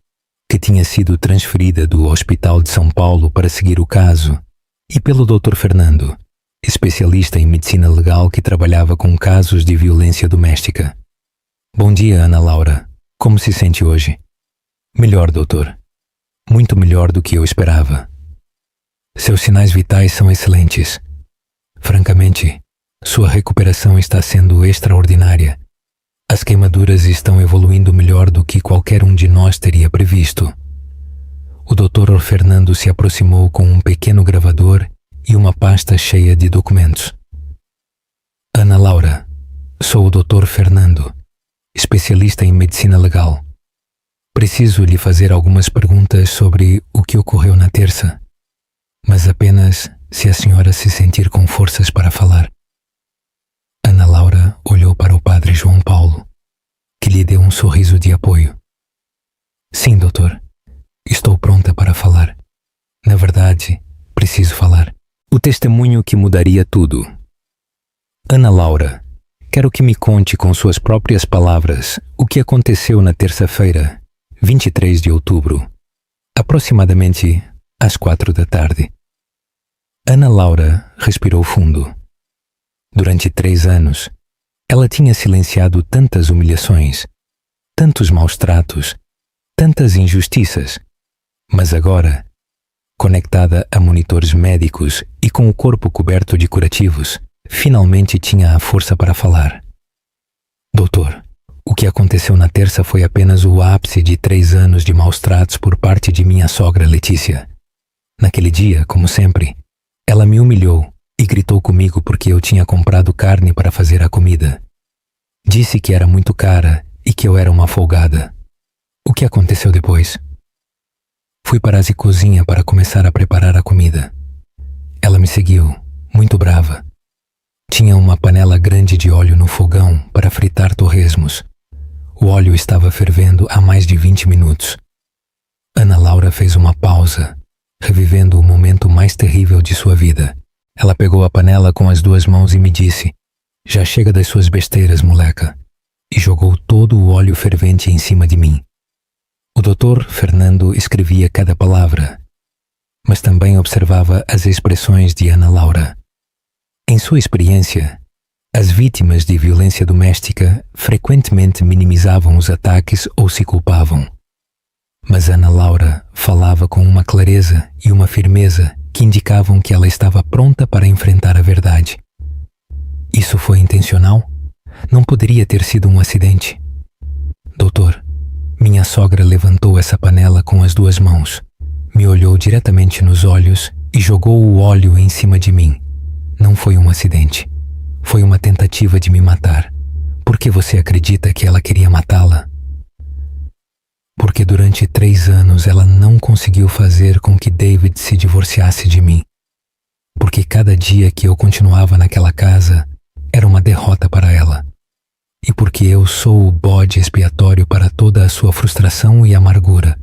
que tinha sido transferida do Hospital de São Paulo para seguir o caso, e pelo doutor Fernando, especialista em medicina legal que trabalhava com casos de violência doméstica. Bom dia, Ana Laura. Como se sente hoje? Melhor, doutor. Muito melhor do que eu esperava. Seus sinais vitais são excelentes. Francamente, sua recuperação está sendo extraordinária. As queimaduras estão evoluindo melhor do que qualquer um de nós teria previsto. O Dr. Fernando se aproximou com um pequeno gravador e uma pasta cheia de documentos. Ana Laura, sou o Dr. Fernando, especialista em medicina legal. Preciso lhe fazer algumas perguntas sobre o que ocorreu na terça, mas apenas se a senhora se sentir com forças para falar. Ana Laura olhou para o Padre João Paulo, que lhe deu um sorriso de apoio. Sim, doutor. Estou pronta para falar. Na verdade, preciso falar. O testemunho que mudaria tudo. Ana Laura, quero que me conte com suas próprias palavras o que aconteceu na terça-feira, 23 de outubro, aproximadamente às 4 da tarde. Ana Laura respirou fundo. Durante 3 anos, ela tinha silenciado tantas humilhações, tantos maus-tratos, tantas injustiças, mas agora, conectada a monitores médicos e com o corpo coberto de curativos, finalmente tinha a força para falar. Doutor, o que aconteceu na terça foi apenas o ápice de 3 anos de maus-tratos por parte de minha sogra Letícia. Naquele dia, como sempre, Ela me humilhou e gritou comigo porque eu tinha comprado carne para fazer a comida. Disse que era muito cara e que eu era uma folgada. O que aconteceu depois? Fui para a cozinha para começar a preparar a comida. Ela me seguiu, muito brava. Tinha uma panela grande de óleo no fogão para fritar torresmos. O óleo estava fervendo há mais de 20 minutos. Ana Laura fez uma pausa, revivendo o momento mais terrível de sua vida. Ela pegou a panela com as 2 mãos e me disse: "Já chega das suas besteiras, moleca", e jogou todo o óleo fervente em cima de mim. O Dr. Fernando escrevia cada palavra, mas também observava as expressões de Ana Laura. Em sua experiência, as vítimas de violência doméstica frequentemente minimizavam os ataques ou se culpavam. Mas Ana Laura falava com uma clareza e uma firmeza que indicavam que ela estava pronta para enfrentar a verdade. Isso foi intencional? Não poderia ter sido um acidente. Doutor, minha sogra levantou essa panela com as 2 mãos, me olhou diretamente nos olhos e jogou o óleo em cima de mim. Não foi um acidente. Foi uma tentativa de me matar. Por que você acredita que ela queria matá-la? Porque durante 3 anos ela não conseguiu fazer com que David se divorciasse de mim. Porque cada dia que eu continuava naquela casa era uma derrota para ela. E porque eu sou o bode expiatório para toda a sua frustração e amargura.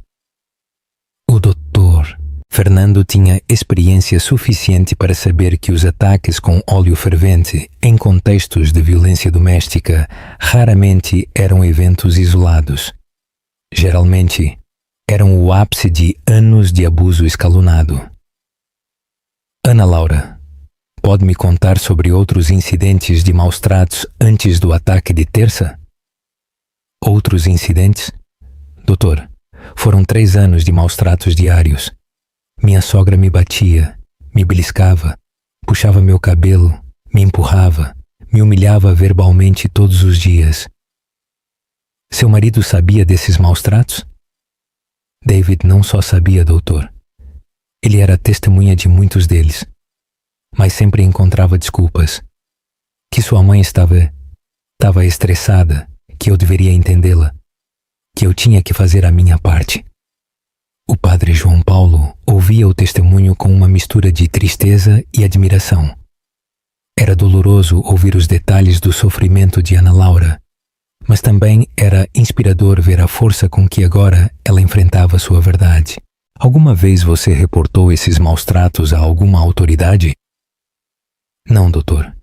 O Dr. Fernando tinha experiência suficiente para saber que os ataques com óleo fervente em contextos de violência doméstica raramente eram eventos isolados. Geralmente, eram o ápice de anos de abuso escalonado. Ana Laura, pode me contar sobre outros incidentes de maus-tratos antes do ataque de terça? Outros incidentes? Doutor, foram 3 anos de maus-tratos diários. Minha sogra me batia, me beliscava, puxava meu cabelo, me empurrava, me humilhava verbalmente todos os dias. Seu marido sabia desses maus-tratos? David não só sabia, doutor. Ele era testemunha de muitos deles, mas sempre encontrava desculpas. Que sua mãe estava estressada, que eu deveria entendê-la, que eu tinha que fazer a minha parte. O padre João Paulo ouvia o testemunho com uma mistura de tristeza e admiração. Era doloroso ouvir os detalhes do sofrimento de Ana Laura, mas também era inspirador ver a força com que agora ela enfrentava sua verdade. Alguma vez você reportou esses maus-tratos a alguma autoridade? Não, doutor.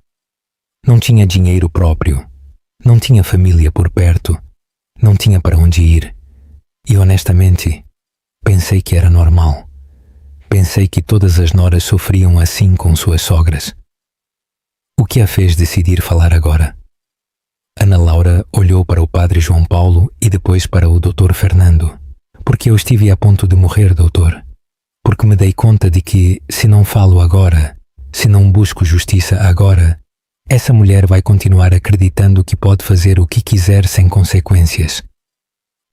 Não tinha dinheiro próprio, não tinha família por perto, não tinha para onde ir. E honestamente, pensei que era normal. Pensei que todas as noras sofriam assim com suas sogras. O que a fez decidir falar agora? Ana Laura olhou para o padre João Paulo e depois para o Dr. Fernando. Porque eu estive a ponto de morrer, doutor. Porque me dei conta de que, se não falo agora, se não busco justiça agora, essa mulher vai continuar acreditando que pode fazer o que quiser sem consequências.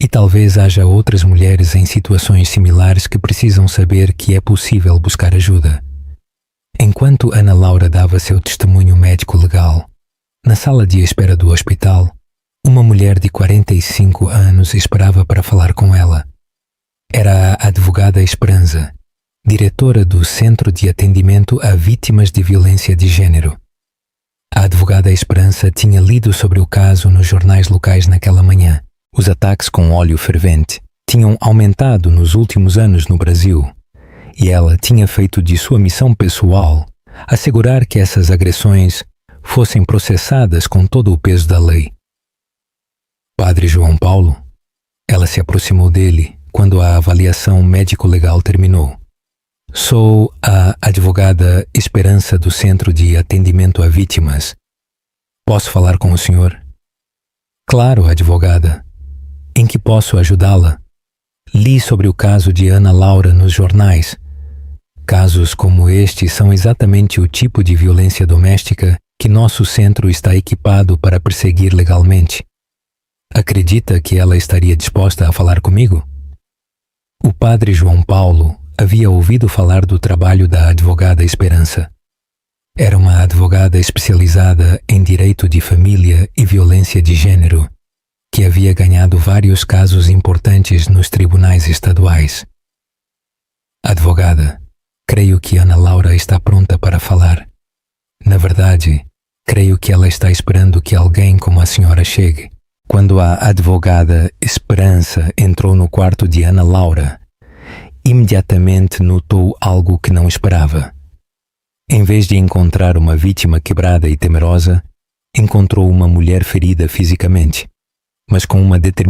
E talvez haja outras mulheres em situações similares que precisam saber que é possível buscar ajuda. Enquanto Ana Laura dava seu testemunho médico-legal, na sala de espera do hospital, uma mulher de 45 anos esperava para falar com ela. Era a advogada Esperança, diretora do Centro de Atendimento a Vítimas de Violência de Gênero. A advogada Esperança tinha lido sobre o caso nos jornais locais naquela manhã. Os ataques com óleo fervente tinham aumentado nos últimos anos no Brasil, e ela tinha feito de sua missão pessoal assegurar que essas agressões fossem processadas com todo o peso da lei. Padre João Paulo, ela se aproximou dele quando a avaliação médico-legal terminou. Sou a advogada Esperança do Centro de Atendimento a Vítimas. Posso falar com o senhor? Claro, advogada. Em que posso ajudá-la? Li sobre o caso de Ana Laura nos jornais. Casos como este são exatamente o tipo de violência doméstica que nosso centro está equipado para perseguir legalmente. Acredita que ela estaria disposta a falar comigo? O padre João Paulo havia ouvido falar do trabalho da advogada Esperança. Era uma advogada especializada em direito de família e violência de gênero, que havia ganhado vários casos importantes nos tribunais estaduais. Advogada, creio que Ana Laura está pronta para falar. Na verdade, creio que ela está esperando que alguém como a senhora chegue. Quando a advogada Esperança entrou no quarto de Ana Laura, imediatamente notou algo que não esperava. Em vez de encontrar uma vítima quebrada e temerosa, encontrou uma mulher ferida fisicamente, mas com uma determinação